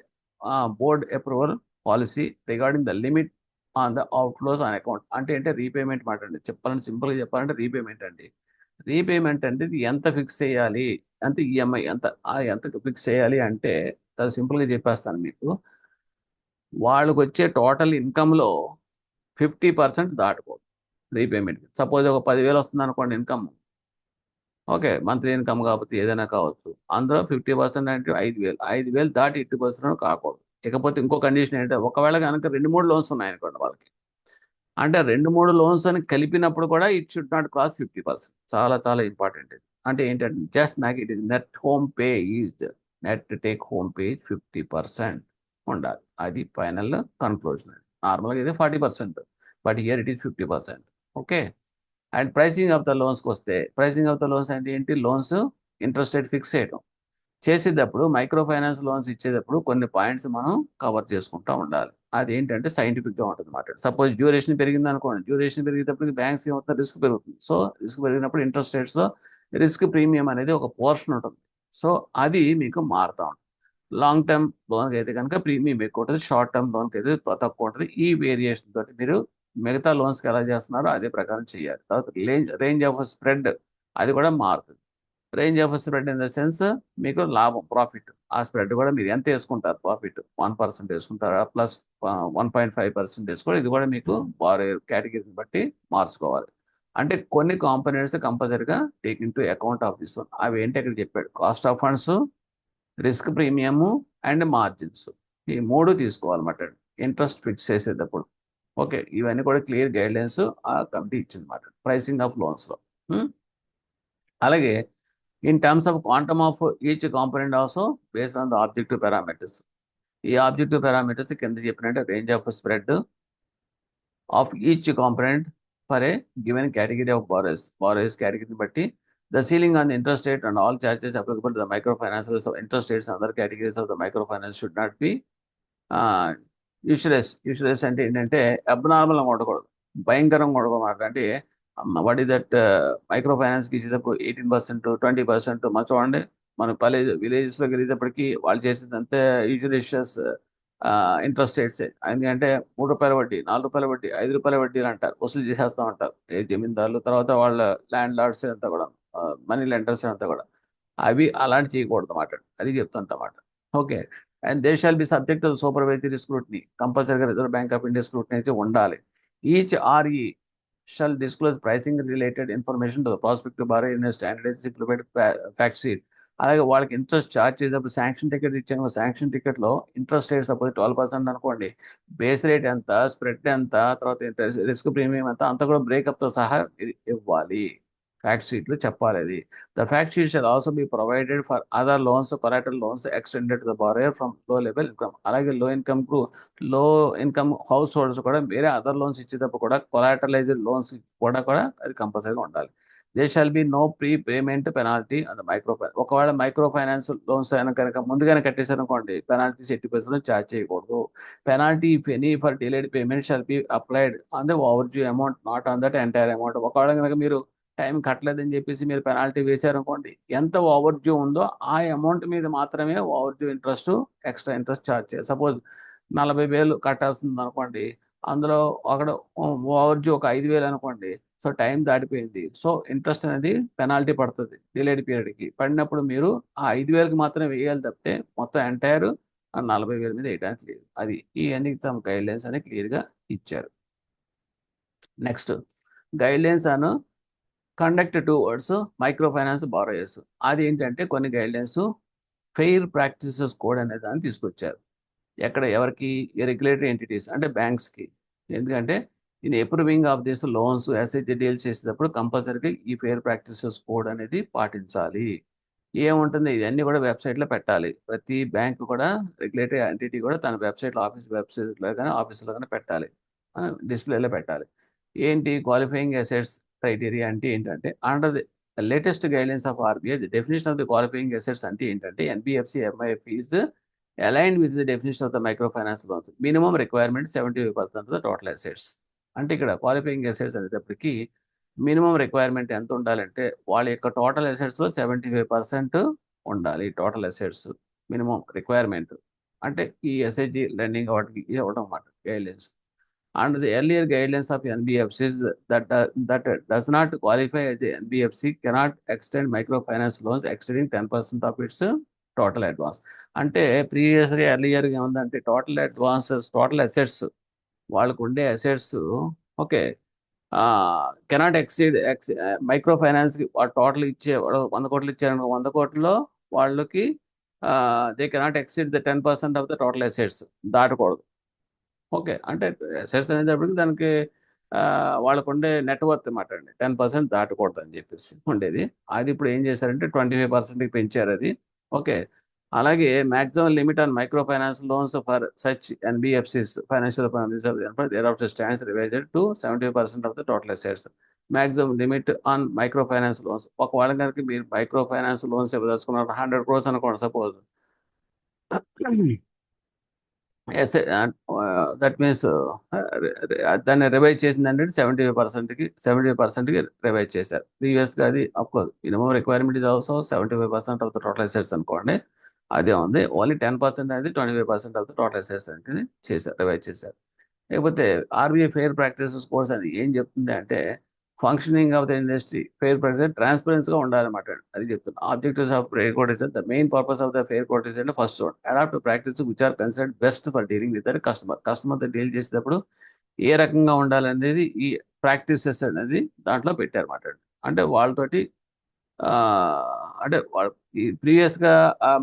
board approval policy regarding the limit on the outflows on account. అంటే repayment మాట అండి, సింపుల్గా చెప్పాలంటే రీపేమెంట్ అండి. Repayment అంటే ఇది ఎంత ఫిక్స్ చేయాలి, ఎంత ఈఎంఐ ఎంత ఫిక్స్ చేయాలి అంటే చాలా సింపుల్గా చెప్పేస్తాను మీకు. వాళ్ళకి వచ్చే టోటల్ ఇన్కంలో 50% దాటుకోదు రీపేమెంట్. సపోజ్ ఒక 10,000 వస్తుంది అనుకోండి ఇన్కమ్, ఓకే, మంత్లీ ఇన్కమ్ కాకపోతే ఏదైనా కావచ్చు, అందులో 50% అంటే 5,000 దాటి 80% కాకూడదు. ఇకపోతే ఇంకో కండిషన్ ఏంటంటే ఒకవేళ కనుక 2-3 లోన్స్ ఉన్నాయనుకోండి వాళ్ళకి, అంటే 2-3 లోన్స్ అని కలిపినప్పుడు కూడా ఇట్ షుడ్ నాట్ క్రాస్ 50%. చాలా చాలా ఇంపార్టెంట్ ఇది. అంటే ఏంటంటే జస్ట్ నాకు it is net take home pay 50% ఉండాలి. అది ఫైనల్ కన్క్లూజన్. నార్మల్గా ఇది 40%, but here it is 50%. Okay. And pricing of the లోన్స్కి వస్తే, ప్రైసింగ్ ఆఫ్ ద లోన్స్ అంటే ఏంటి, లోన్స్ ఇంట్రెస్ట్ రేట్ ఫిక్స్ చేయడం చేసేటప్పుడు మైక్రో ఫైనాన్స్ లోన్స్ ఇచ్చేటప్పుడు కొన్ని పాయింట్స్ మనం కవర్ చేసుకుంటూ ఉండాలి. అదేంటంటే సైంటిఫిక్గా ఉంటుంది అన్నమాట. సపోజ్ డ్యూరేషన్ పెరిగింది అనుకోండి, డ్యూరేషన్ పెరిగేటప్పుడు బ్యాంక్స్ ఏమవుతుంది, రిస్క్ పెరుగుతుంది. సో రిస్క్ పెరిగినప్పుడు ఇంట్రెస్ట్ రేట్స్లో రిస్క్ ప్రీమియం అనేది ఒక పోర్షన్ ఉంటుంది. సో అది మీకు మారుతూ ఉంటుంది. లాంగ్ టర్మ్ లోన్కి అయితే కనుక ప్రీమియం ఎక్కువ ఉంటుంది, షార్ట్ టర్మ్ లోన్కి అయితే తక్కువ ఉంటుంది. ఈ వేరియేషన్ తోటి మీరు మిగతా లోన్స్కి ఎలా చేస్తున్నారో అదే ప్రకారం చేయాలి. తర్వాత రేంజ్ ఆఫ్ స్ప్రెడ్ అది కూడా మారుతుంది. Range of spread in the sense మీకు లాభం, ప్రాఫిట్, ఆ స్ప్రెడ్ కూడా మీరు ఎంత వేసుకుంటారు, ప్రాఫిట్ 1% వేసుకుంటారా ప్లస్ 1.5% వేసుకోవాలి. ఇది కూడా మీకు కేటగిరీని బట్టి మార్చుకోవాలి. అంటే కొన్ని కాంపోనెంట్స్ కంపల్సరీగా take in to account of this one. అవి ఏంటి అక్కడ చెప్పాడు, cost of funds, risk premium and margins, ఈ 3 తీసుకోవాలన్నమాట ఇంట్రెస్ట్ ఫిక్స్ చేసేటప్పుడు. ఓకే, ఇవన్నీ కూడా క్లియర్ గైడ్లైన్స్ ఆ కమిటీ ఇచ్చిందన్నమాట ప్రైసింగ్ ఆఫ్ లోన్స్లో. అలాగే in terms of quantum of each component also based on the objective parameters. ఈ ఆబ్జెక్టివ్ పారామీటర్స్ కింద చెప్పినట్టే range of spread of each component for a given category of borrowers కేటగిరీని బట్టి The ceiling on the interest rate and all charges applicable to the microfinances of interest rates and other categories of the microfinance should not be యూషులెస్ అంటే ఏంటంటే abnormal ఉండకూడదు, భయంకరంగా ఉండకూడదు. అంటే what is that micro ఫైనాన్స్కి ఇచ్చేటప్పుడు 18%, 20%. మనం చూడండి, మన విలేజెస్లోకి వెళ్ళేటప్పటికి వాళ్ళు చేసేదంతే యూజులేషియస్ ఇంట్రెస్ట్ రేట్సే. ఎందుకంటే ₹3 వడ్డీ, ₹4 వడ్డీ, ₹5 వడ్డీలు అంటారు, వసూలు చేసేస్తూ ఉంటారు ఏ జమీందారులు, తర్వాత వాళ్ళ ల్యాండ్ లార్డ్స్ అంతా కూడా, మనీ లెండర్స్ అంతా కూడా. అవి అలాంటి చేయకూడదు అన్నమాట, అది చెప్తుంటామాట. Okay. And they shall be subject to supervisory scrutiny, కంపల్సరీగా Reserve bank of India scrutiny అయితే ఉండాలి. Each RE shall disclose pricing related information to the prospective borrower in standardise simplified fact sheet. అలాగే వాళ్ళకి ఇంట్రెస్ట్ ఛార్జ్ చేసేటప్పుడు sanction ticket ఇచ్చాను, sanction టికెట్లో interest rate suppose 12% అనుకోండి, base rate ఎంత, spread ఎంత, తర్వాత రిస్క్ ప్రీమియం ఎంత, అంతా కూడా బ్రేకప్తో సహా ఇవ్వాలి. ఫ్యాక్ట్ షీట్లు చెప్పాలి అది. The fact sheet shall also be provided for other loans, collateral loans extended to the borrower from low level income. అలాగే లో ఇన్కమ్ హౌస్ హోల్డ్స్ కూడా వేరే అదర్ లోన్స్ ఇచ్చేటప్పుడు కూడా కొలాటరలైజ్డ్ లోన్స్ కూడా అది కంపల్సరీగా ఉండాలి. They shall be no prepayment penalty and micro finance. ఒకవేళ మైక్రో ఫైనాన్స్ లోన్స్ అయినా కనుక ముందుగానే కట్టేశారనుకోండి, పెనాల్టీస్ 80% ఛార్జ్ చేయకూడదు. Penalty if any for delayed payment shall be applied on the overdue amount, not on that entire amount. ఒకవేళ కనుక మీరు time కట్టలేదని చెప్పేసి మీరు పెనాల్టీ వేశారనుకోండి, ఎంత ఓవర్ డ్యూ ఉందో ఆ అమౌంట్ మీద మాత్రమే over due interest, extra interest charge చేయాలి. సపోజ్ 40,000 కట్టాల్సింది అనుకోండి, అందులో అక్కడ ఓవర్ డ్యూ ఒక 5,000 అనుకోండి, సో టైం దాటిపోయింది, సో ఇంట్రెస్ట్ అనేది పెనాల్టీ పడుతుంది డిలేడ్ పీరియడ్కి. పడినప్పుడు మీరు ఆ 5,000కి మాత్రమే వేయాలి తప్పితే మొత్తం ఎంటైర్ 40,000 మీద వేయడానికి లేదు. అది ఈ ఎన్ని తమ గైడ్ లైన్స్ అనేది క్లియర్గా ఇచ్చారు. Next guidelines on conduct towards micro finance borrowers. అది ఏంటంటే కొన్ని గైడ్లైన్స్ ఫెయిర్ ప్రాక్టీసెస్ కోడ్ అనే దాన్ని తీసుకొచ్చారు. ఎక్కడ ఎవరికి, రెగ్యులేటరీ ఎంటిటీస్ అంటే బ్యాంక్స్కి. ఎందుకంటే in approving of this loans SIT deals చేసేటప్పుడు కంపల్సరీగా ఈ ఫెయిర్ ప్రాక్టీసెస్ కోడ్ అనేది పాటించాలి. ఏముంటుంది, ఇవన్నీ కూడా వెబ్సైట్లో పెట్టాలి. ప్రతి బ్యాంక్ కూడా, రెగ్యులేటరీ ఎంటిటీ కూడా తన వెబ్సైట్లో, వెబ్సైట్లో కానీ ఆఫీస్లో కానీ పెట్టాలి, డిస్ప్లేలో పెట్టాలి. ఏంటి క్వాలిఫైయింగ్ అసెట్స్ క్రైటీరియా అంటే ఏంటంటే, under the latest guidelines of RBI the definition of the qualifying assets అంటే ఏంటంటే, NBFC MIF is aligned with the definition of the micro finance loans. Minimum requirement 75% of the total assets. అంటే ఇక్కడ qualifying assets అనేటప్పటికి minimum requirement ఎంత ఉండాలంటే, వాళ్ళ యొక్క total అసెట్స్లో 75% ఉండాలి. టోటల్ అసెట్స్ మినిమం రిక్వైర్మెంట్ అంటే ఈ SHG లెండింగ్ వాటికి ఇవ్వడం అన్నమాట guidelines. And the earlier guidelines of NBFCs that does not qualify as a NBFC cannot extend microfinance loans exceeding 10% of its total advance. అంటే ప్రీవియస్గా ఎర్లియర్గా ఏముందంటే టోటల్ అడ్వాన్సెస్, టోటల్ అసెట్స్, వాళ్ళకు ఉండే assets okay cannot exceed micro ఫైనాన్స్కి total ఇచ్చే 100 కోట్లు ఇచ్చారనుకో, 100 కోట్లలో వాళ్ళకి they cannot exceed the 10% of the total assets, దాటకూడదు. ఓకే. అంటే అసెట్స్ అనేటప్పటికి దానికి వాళ్ళకు ఉండే నెట్వర్త్ మాట అండి 10% దాటకూడదు అని చెప్పేసి ఉండేది. అది ఇప్పుడు ఏం చేశారంటే 25%కి పెంచారు అది. ఓకే. అలాగే maximum limit on micro finance loans for such NBFCs financial thereafter stands revised to 75% of the total assets. Maximum limit on micro finance loans, ఒకవేళ కనుక మీరు మైక్రో ఫైనాన్స్ లోన్స్ ఇవ్వదలుచుకున్నారు 100 crores అనుకోండి సపోజ్, దట్ మీన్స్ దాన్ని revise చేసిందంటే 75%కి revise చేశారు. ప్రీవియస్గా అది of course minimum requirement is also 75% of the total assets అనుకోండి, అదే ఉంది. ఓన్లీ 10% అనేది 25% ఆఫ్ ద టోటల్ అసెట్స్ అనేది చేశారు, రివైజ్ చేశారు. లేకపోతే RBI ఫెయిర్ ప్రాక్టీసెస్ కోర్స్ అని ఏం చెప్తుంది అంటే, functioning of the industry fair practice ట్రాన్స్పరెన్స్గా ఉండాలన్నమాట. అది చెప్తున్నా. Objectives of fair code is the main purpose of the fair code is అంటే first one, adopt practice which are considered best for dealing with that customer. కస్టమర్తో deal చేసేటప్పుడు ఏ రకంగా ఉండాలనేది ఈ ప్రాక్టీసెస్ అనేది దాంట్లో పెట్టారన్నమాట. అంటే వాళ్ళతోటి అంటే ఈ ప్రీవియస్గా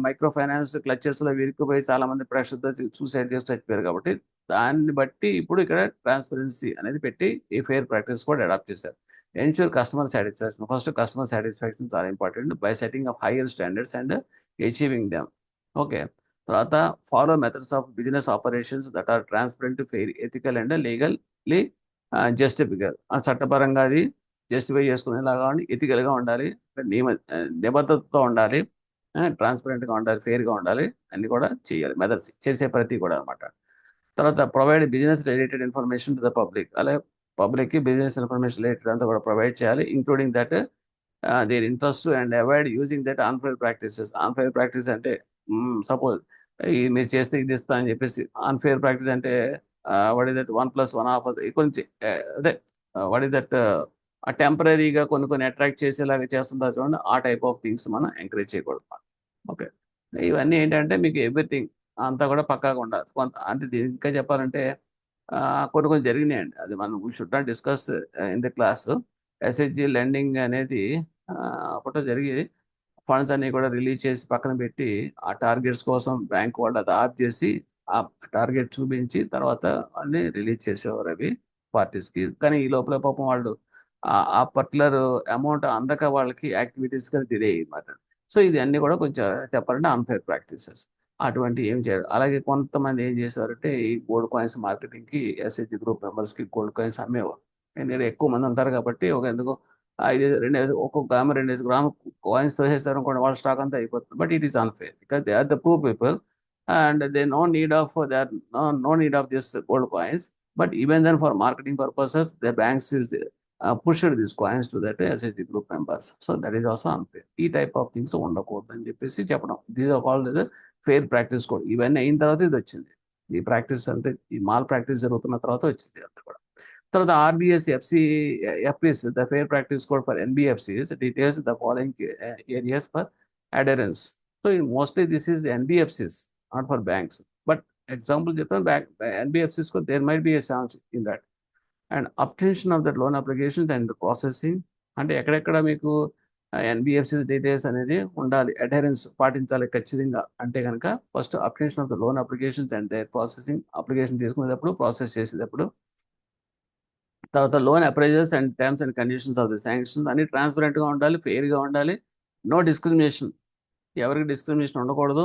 మైక్రో ఫైనాన్స్ క్లచెస్లో విరిగిపోయి చాలా మంది ప్రెషర్తో సూసైడ్ చేసి చచ్చిపోయారు. కాబట్టి దాన్ని బట్టి ఇప్పుడు ఇక్కడ ట్రాన్స్పరెన్సీ అనేది పెట్టి ఈ ఫెయిర్ ప్రాక్టీస్ కూడా అడాప్ట్ చేశారు. Ensure customer satisfaction. First customer satisfaction చాలా important by setting of higher standards and achieving them. Okay. తర్వాత follow methods of business operations that are transparent, fair, ethical and legally justifiable. చట్టపరంగా అది justify చేసుకునేలాగా ఉండి ఎథికల్గా ఉండాలి, నిబద్ధతతో ఉండాలి, ట్రాన్స్పరెంట్గా ఉండాలి, ఫెయిర్గా ఉండాలి, అన్ని కూడా చేయాలి మెథడ్స్ చేసే ప్రతి కూడా అనమాట. తర్వాత provide business related information to the public, అలాగే పబ్లిక్కి బిజినెస్ ఇన్ఫర్మేషన్ రిలేటెడ్ అంతా కూడా ప్రొవైడ్ చేయాలి, including that their interest and avoid using that unfair practices. Unfair practice అంటే సపోజ్ మీరు చేస్తే ఇది ఇస్తా అని చెప్పేసి, అన్ఫెయిర్ ప్రాక్టీస్ అంటే వాట్ ఇస్ దట్ 1+1 కొంచెం అదే వాట్ ఇస్ దట్ టెంపరీగా కొన్ని అట్రాక్ట్ చేసేలాగా చేస్తుంటారు చూడండి, ఆ టైప్ ఆఫ్ థింగ్స్ మనం ఎంకరేజ్ చేయకూడదు. ఓకే, ఇవన్నీ ఏంటంటే మీకు ఎవ్రీథింగ్ అంతా కూడా పక్కాగా ఉండాలి. కొంత అంటే దీనికి ఇంకా చెప్పాలంటే కొన్ని జరిగినాయండి, అది మనం we should not discuss in the class. SHG lending అనేది అప్పట్లో జరిగేది. ఫండ్స్ అన్ని కూడా రిలీజ్ చేసి పక్కన పెట్టి ఆ టార్గెట్స్ కోసం బ్యాంక్ వాళ్ళు అది ఆఫ్ చేసి ఆ టార్గెట్ చూపించి తర్వాత వాళ్ళని రిలీజ్ చేసేవారు అవి పార్టీస్కి. కానీ ఈ లోపల పాపం వాళ్ళు ఆ పర్టికులర్ అమౌంట్ అందక వాళ్ళకి యాక్టివిటీస్గా డిలే అయ్యమాట. సో ఇది అన్ని కూడా కొంచెం చెప్పాలంటే అన్ఫేర్ ప్రాక్టీసెస్. అటువంటి ఏం చేయరు. అలాగే కొంతమంది ఏం చేశారంటే ఈ గోల్డ్ కాయిన్స్ మార్కెటింగ్కి ఎస్హెచ్జి గ్రూప్ మెంబర్స్కి గోల్డ్ కాయిన్స్ అమ్మేవారు. ఎందుకంటే ఎక్కువ మంది ఉంటారు కాబట్టి ఒక ఎందుకు 5 ఒక్కొక్క గ్రాము 2 గ్రాము కాయిన్స్ తోసేస్తారు అనుకోండి, వాళ్ళ స్టాక్ అంతా అయిపోతుంది. But it is unfair because they are the poor people and they no need of this gold coins. But even then for marketing purposes the banks is pushed this coins to that SHG group members. So that is also unfair. ఈ type of things ఉండకూడదు అని చెప్పేసి చెప్పడం. These are called fair practice code. ఇవన్నీ అయిన తర్వాత ఇది వచ్చింది. ఈ ప్రాక్టీస్ అంటే ఈ మాల్ ప్రాక్టీస్ జరుగుతున్న తర్వాత వచ్చింది అంత కూడా. తర్వాత RBS FPS the fair practice code for NBFCs details the following areas for adherence. So mostly this is the NBFCs, not for banks. But example చెప్తాను, NBFCs there might be a chance in that. And obtention of that loan applications and processing, అంటే ఎక్కడెక్కడ మీకు NBFC details అనేది ఉండాలి, అడరెన్స్ పాటించాలి ఖచ్చితంగా. అంటే కనుక first obtention of the loan applications and their processing, application తీసుకునేటప్పుడు ప్రాసెస్ చేసేటప్పుడు. తర్వాత loan appraisers and terms and conditions of the sanctions అన్ని ట్రాన్స్పరెంట్గా ఉండాలి, ఫెయిర్గా ఉండాలి, నో డిస్క్రిమినేషన్, ఎవరికి డిస్క్రిమినేషన్ ఉండకూడదు,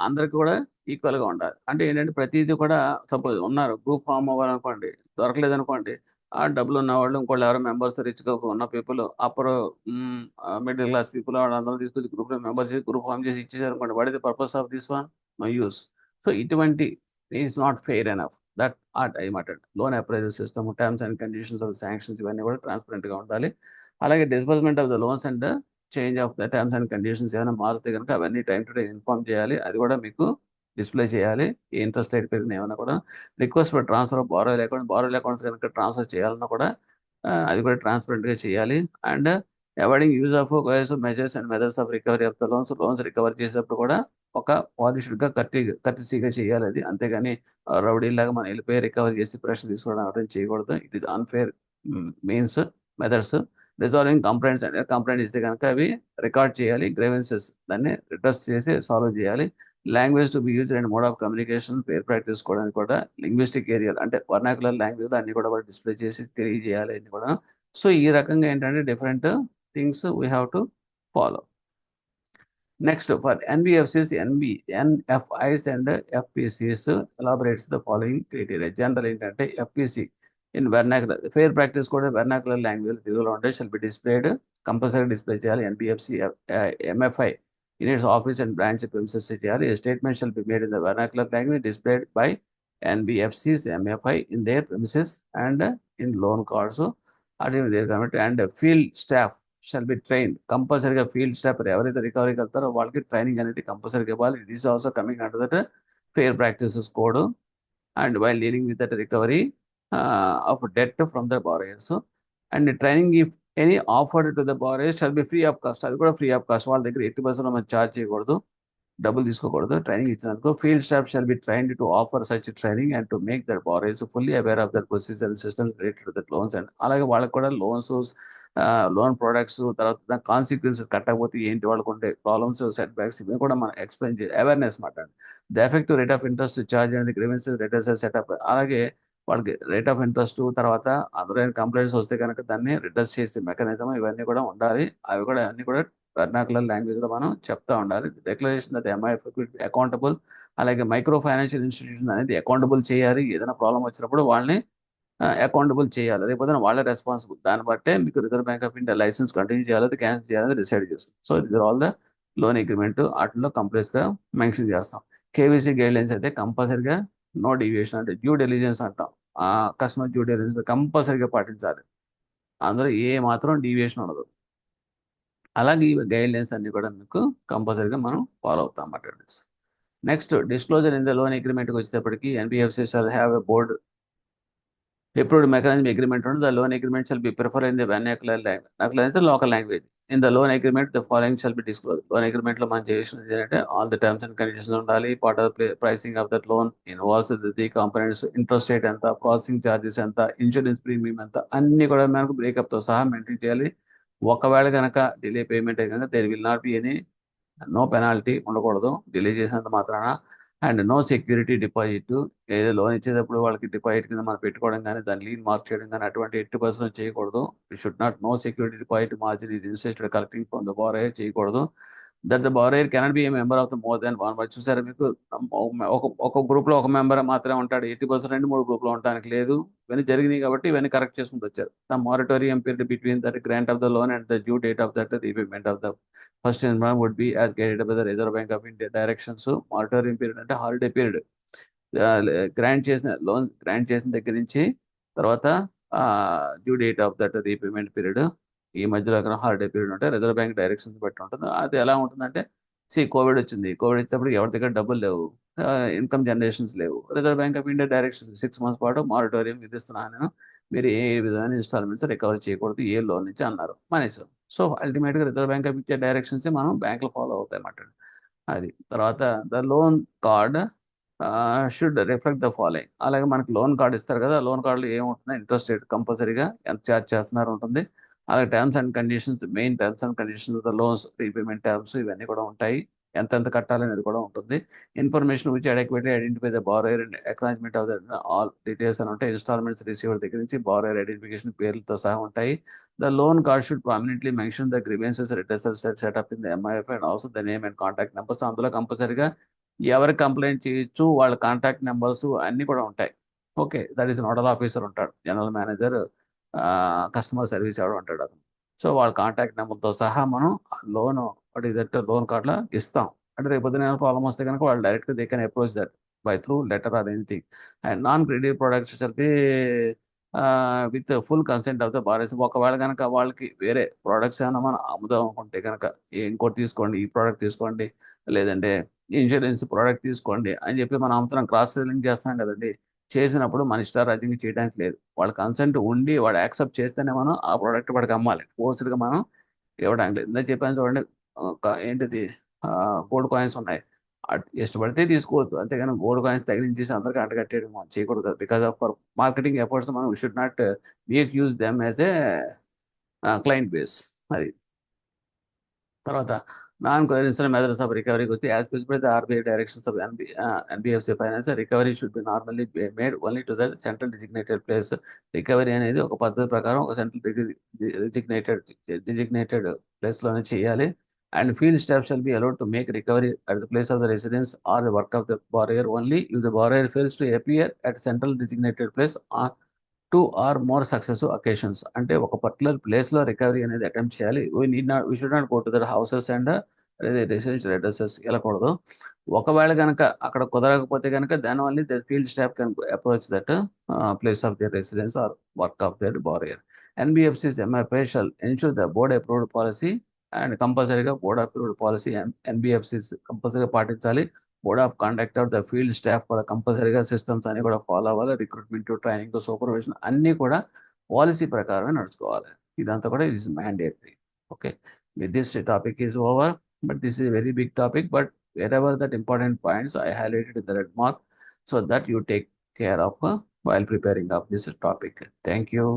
అందరికి కూడా ఈక్వల్గా ఉండాలి. అంటే ఏంటంటే ప్రతిదీ కూడా సపోజ్ ఉన్నారు గ్రూప్ ఫామ్ అవ్వాలనుకోండి, దొరకలేదు అనుకోండి, ఆ డబ్బులు ఉన్న వాళ్ళు ఇంకోళ్ళు ఎవరో మెంబర్స్ రిచ్గా ఉన్న people upper middle class people వాళ్ళందరూ తీసుకొచ్చి గ్రూప్లో మెంబర్స్ గ్రూప్ ఫామ్ చేసి ఇచ్చేసారు అనుకోండి, what is the purpose of this one? My use. So ఇటువంటి is not fair enough. That ఆ time attend loan appraisal system, terms and conditions of sanctions ఇవన్నీ కూడా ట్రాన్స్పరెంట్గా ఉండాలి. అలాగే disbursement of the loans and change of the terms and conditions ఏమైనా మారితే కనుక అవన్నీ టైం టు టైం ఇన్ఫార్మ్ చేయాలి, అది కూడా మీకు డిస్ప్లే చేయాలి. ఏ ఇంట్రెస్ట్ రేట్ పెరిగిన ఏమైనా కూడా request for transfer of borrower accounts కనుక ట్రాన్స్ఫర్ చేయాలన్నా కూడా అది కూడా ట్రాన్స్పరెంట్గా చేయాలి. And avoiding use of coercive measures and methods of recovery of the loans recover చేసేటప్పుడు కూడా ఒక పాలిష్డ్గా కర్టీసీగా చేయాలి అది. అంతేగాని రౌడీ లాగా మనం వెళ్ళిపోయి రికవర్ చేసి ప్రెషర్ తీసుకోవడం అవన్నీ చేయకూడదు. It is unfair means methods. Resolving complaints అంటే కంప్లైంట్ ఇస్తే కనుక అవి రికార్డ్ చేయాలి, గ్రీవెన్సెస్ దాన్ని రిడ్రెస్ చేసి సాల్వ్ చేయాలి. Language to be use and mode of communication fair practice కూడా కూడా లింగ్విస్టిక్ ఏరియా అంటే వర్నాకులర్ లాంగ్వేజ్ అన్ని కూడా డిస్ప్లే చేసి తెలియజేయాలి అన్ని కూడా. సో ఈ రకంగా ఏంటంటే different things we have to follow. Next for NBFCs, NFIs and FPCs elaborates the following criteria. General ఏంటంటే FPC in vernacular fair practice కూడా వెర్నాకులర్ లాంగ్వేజ్ తెలుగులో ఉంటే shall be displayed, compulsory display చేయాలి. NBFC MFI in its office and branch premises చేయాలి. A statement shall be made in the vernacular language displayed by NBFCs, MFI in their premises and in loan cards. And field staff shall be trained. కంపల్సరీగా field staff ఎవరైతే రికవరీకి వెళ్తారో వాళ్ళకి training అనేది కంపల్సరీగా ఇవ్వాలి. It is also coming under that fair practices code. And while dealing with that recovery of debt from the borrowers. And training if any offered to the borrowers shall be free of cost. అది కూడా free of cost, వాళ్ళ దగ్గర 80% మనం charge చేయకూడదు, డబ్బులు తీసుకోకూడదు. Training ఇచ్చినందుకు field staff shall be trained to offer such training and to make that borrowers fully aware of that procedure systems related to that loans. And అలాగే వాళ్ళకి కూడా లోన్ ప్రొడక్ట్స్, తర్వాత కాన్సిక్వెన్సెస్ కట్టకపోతే ఏంటి, వాళ్ళకు ఉండే ప్రాబ్లమ్స్, సెట్ బ్యాక్స్ ఇవి కూడా మనం ఎక్స్ప్లెయిన్ చేయాలి. అవేర్నెస్ మాట. The effective rate of interest charge and grievances రిటర్స్ setup. అలాగే వాళ్ళకి రేట్ ఆఫ్ ఇంట్రెస్ట్, తర్వాత అందరైన కంప్లైంట్స్ వస్తే కనుక దాన్ని రిటర్స్ చేసే మెకానిజం ఇవన్నీ కూడా ఉండాలి. అవి కూడా అన్ని కూడా వెర్నాకులర్ లాంగ్వేజ్ లో మనం చెప్తా ఉండాలి. Declaration that MIF accountable. అలాగే మైక్రో ఫైనాన్షియల్ ఇన్స్టిట్యూషన్ అనేది అకౌంటబుల్ చేయాలి. ఏదైనా ప్రాబ్లం వచ్చినప్పుడు వాళ్ళని అకౌంటబుల్ చేయాలి. రేపొద్దున వాళ్ళే రెస్పాన్సిబుల్. దాన్ని బట్టే మీకు reserve bank of India licence continue చేయాలి, క్యాన్సిల్ చేయాలని డిసైడ్ చేస్తుంది. సో ఇది ఆల్ ద లోన్ అగ్రిమెంట్ వాటిలో కంప్లీట్గా మెన్షన్ చేస్తాం. కేవీసీ గైడ్లైన్స్ అయితే కంపల్సరీగా నో డీవియేషన్, అంటే డ్యూ డెలిజెన్స్ అంటాం. కస్టమర్ డ్యూ డెలిజెన్స్ కంపల్సరీగా పాటించాలి. అందులో ఏ మాత్రం డీవియేషన్ ఉండదు. అలాగే ఈ గైడ్లైన్స్ అన్ని కూడా మీకు కంపల్సరీగా మనం ఫాలో అవుతాం అన్నమాట. Next disclosure in the loan అగ్రిమెంట్కి వచ్చేటప్పటికి NBFC shall have a board approved mechanism agreement on the loan agreement shall be preferred in the vernacular language. Vernacular is the local language. In the loan agreement, the following shall be disclosed. Loan agreement lo man చేసేది ఏంటంటే all the terms and conditions ఉండాలి. Part of the pricing of that loan involves the three components: interest rate ఎంత, processing charges ఎంత, insurance premium ఎంత, అన్ని కూడా మనకు breakup తో సహా మెయింటైన్ చేయాలి. ఒకవేళ కనుక డిలే పేమెంట్ అయితే కనుక there will not be any no penalty ఉండకూడదు డిలే చేసినంత మాత్రాన. అండ్ నో సెక్యూరిటీ డిపాజిట్, ఏదో లోన్ ఇచ్చేటప్పుడు వాళ్ళకి డిపాజిట్ కింద మనం పెట్టుకోవడం కానీ దాన్ని లీన్ మార్క్ చేయడం కానీ అటువంటి 80% చేయకూడదు. We should not no security deposit margin ఇది insisted collecting from the borrower చేయకూడదు. That the borrower cannot be a member of the more than one. మరి చూసారా మీకు ఒక గ్రూప్ లో ఒక మెంబర్ మాత్రమే ఉంటాడు, 80% 2-3 గ్రూప్ లో ఉండడానికి లేదు. ఇవన్నీ జరిగినాయి కాబట్టి ఇవన్నీ కరెక్ట్ చేసుకుంటూ వచ్చారు. The moratorium period between that grant of the loan and the due date of that repayment of the first instalment would be as guided by the reserve bank of India directions. Moratorium period అంటే holiday period. Grant చేసిన దగ్గర నుంచి తర్వాత due date of that repayment period ఈ మధ్యలో holiday period ఉంటే reserve bank directions బట్టి ఉంటుంది. అది ఎలా ఉంటుందంటే కోవిడ్ వచ్చింది, కోవిడ్ వచ్చేటప్పుడు ఎవరి దగ్గర డబ్బులు లేవు, ఇన్కమ్ జనరేషన్స్ లేవు. Reserve bank of India directions 6 months పాటు మారటోరియం విధిస్తున్నాను నేను, మీరు ఏ విధమైన ఇన్స్టాల్మెంట్స్ రికవర్ చేయకూడదు ఏ లోన్ నుంచి అన్నారు మనేసి. సో అల్టిమేట్గా reserve bank of India directions మనం బ్యాంకులో ఫాలో అవుతాయి అన్నమాట. అది తర్వాత the loan card should reflect the following. అలాగే మనకి లోన్ కార్డ్ ఇస్తారు కదా, లోన్ కార్డులో ఏముంటుంది, ఇంట్రెస్ట్ రేట్ కంపల్సరీగా ఎంత ఛార్జ్ చేస్తున్నారు ఉంటుంది. అలాగే terms and conditions, main terms and conditions the loans repayment terms ఇవన్నీ కూడా ఉంటాయి. ఎంత కట్టాలనేది కూడా ఉంటుంది. Information which adequately identify the borrower and acknowledgement of the all details అని ఉంటాయి. ఇన్స్టాల్మెంట్స్ రిసీవర్ దగ్గర నుంచి బారోయర్ ఐడెంటిఫికేషన్ పేర్లతో సహా ఉంటాయి. The loan card should prominently mention the grievances redressal setup in the MIF and also the name and contact numbers. అందులో కంపల్సరీగా ఎవరు కంప్లైంట్ చేయొచ్చు, వాళ్ళ కాంటాక్ట్ నెంబర్స్ అన్నీ కూడా ఉంటాయి. Okay, that is nodal officer ఉంటాడు, జనరల్ మేనేజర్, కస్టమర్ సర్వీస్ ఎవరు ఉంటాడు అతను. సో వాళ్ళ కాంటాక్ట్ నెంబర్తో సహా మనం లోన్ లోన్ కార్డులో ఇస్తాం. అంటే రేపు పొద్దున ప్రాబ్లమ్ వస్తే కనుక వాళ్ళు డైరెక్ట్గా they can approach that by through letter or anything. And non credit products చెప్పి with full consent of the borrowers. ఒకవేళ కనుక వాళ్ళకి వేరే ప్రోడక్ట్స్ ఏమైనా మనం అమ్ముదాం అనుకుంటే కనుక ఇంకోటి తీసుకోండి, ఈ ప్రోడక్ట్ తీసుకోండి, లేదంటే ఇన్సూరెన్స్ ప్రోడక్ట్ తీసుకోండి అని చెప్పి మనం అమ్ముతున్నాం, క్రాస్ సెల్లింగ్ చేస్తున్నాం కదండి. చేసినప్పుడు మన ఇష్టారాజ్యంగా చేయడానికి లేదు. వాళ్ళ కన్సెంట్ ఉండి వాడు యాక్సెప్ట్ చేస్తేనే మనం ఆ ప్రోడక్ట్ వాడికి అమ్మాలి. ఫోర్స్డ్గా మనం ఇవ్వడానికి లేదు. ఇందా చెప్పాను చూడండి, ఏంటిది గోల్డ్ కాయిన్స్ ఉన్నాయి, ఇష్టపడితే తీసుకోవచ్చు, అంతేగాని గోల్డ్ కాయిన్స్ తగిలించేసి అందరికీ అంటగట్టేయడం మనం చేయకూడదు. Because of for marketing efforts మనం should not make use them as a client base. అది తర్వాత నాన్ coherent మెథడ్స్ ఆఫ్ రికవరీకి వస్తే as prescribed the RBI directions of NBFC finance recovery should be normally made only to the central designated place. Recovery అనేది ఒక పద్ధతి ప్రకారం ఒక central designated ప్లేస్లోనే చేయాలి. And field staff shall be allowed to make recovery at the place of the residence or the work of the borrower only if the borrower fails to appear at central designated place 2 or more successive occasions. అంటే ఒక particular ప్లేస్లో recovery అనేది attempt చేయాలి. We should not go to their houses and residential addresses వెళ్ళకూడదు. ఒకవేళ కనుక అక్కడ కుదరకపోతే కనుక దాని only their field staff can approach that place of their residence or work of their borrower. NBFCs MIFI shall ensure the board approved policy and కంపల్సరీగా board approved policy NBFCs కంపల్సరీగా పాటించాలి. Board of conduct of the field staff కూడా కంపల్సరీగా systems అన్ని కూడా follow అవ్వాలి. Recruitment, training, supervision అన్నీ కూడా పాలసీ ప్రకారమే నడుచుకోవాలి. ఇదంతా కూడా it is mandatory. Okay, with this topic is over, but this is very big topic. But wherever that important points I highlighted in the red mark so that you take care of while preparing of this topic. Thank you.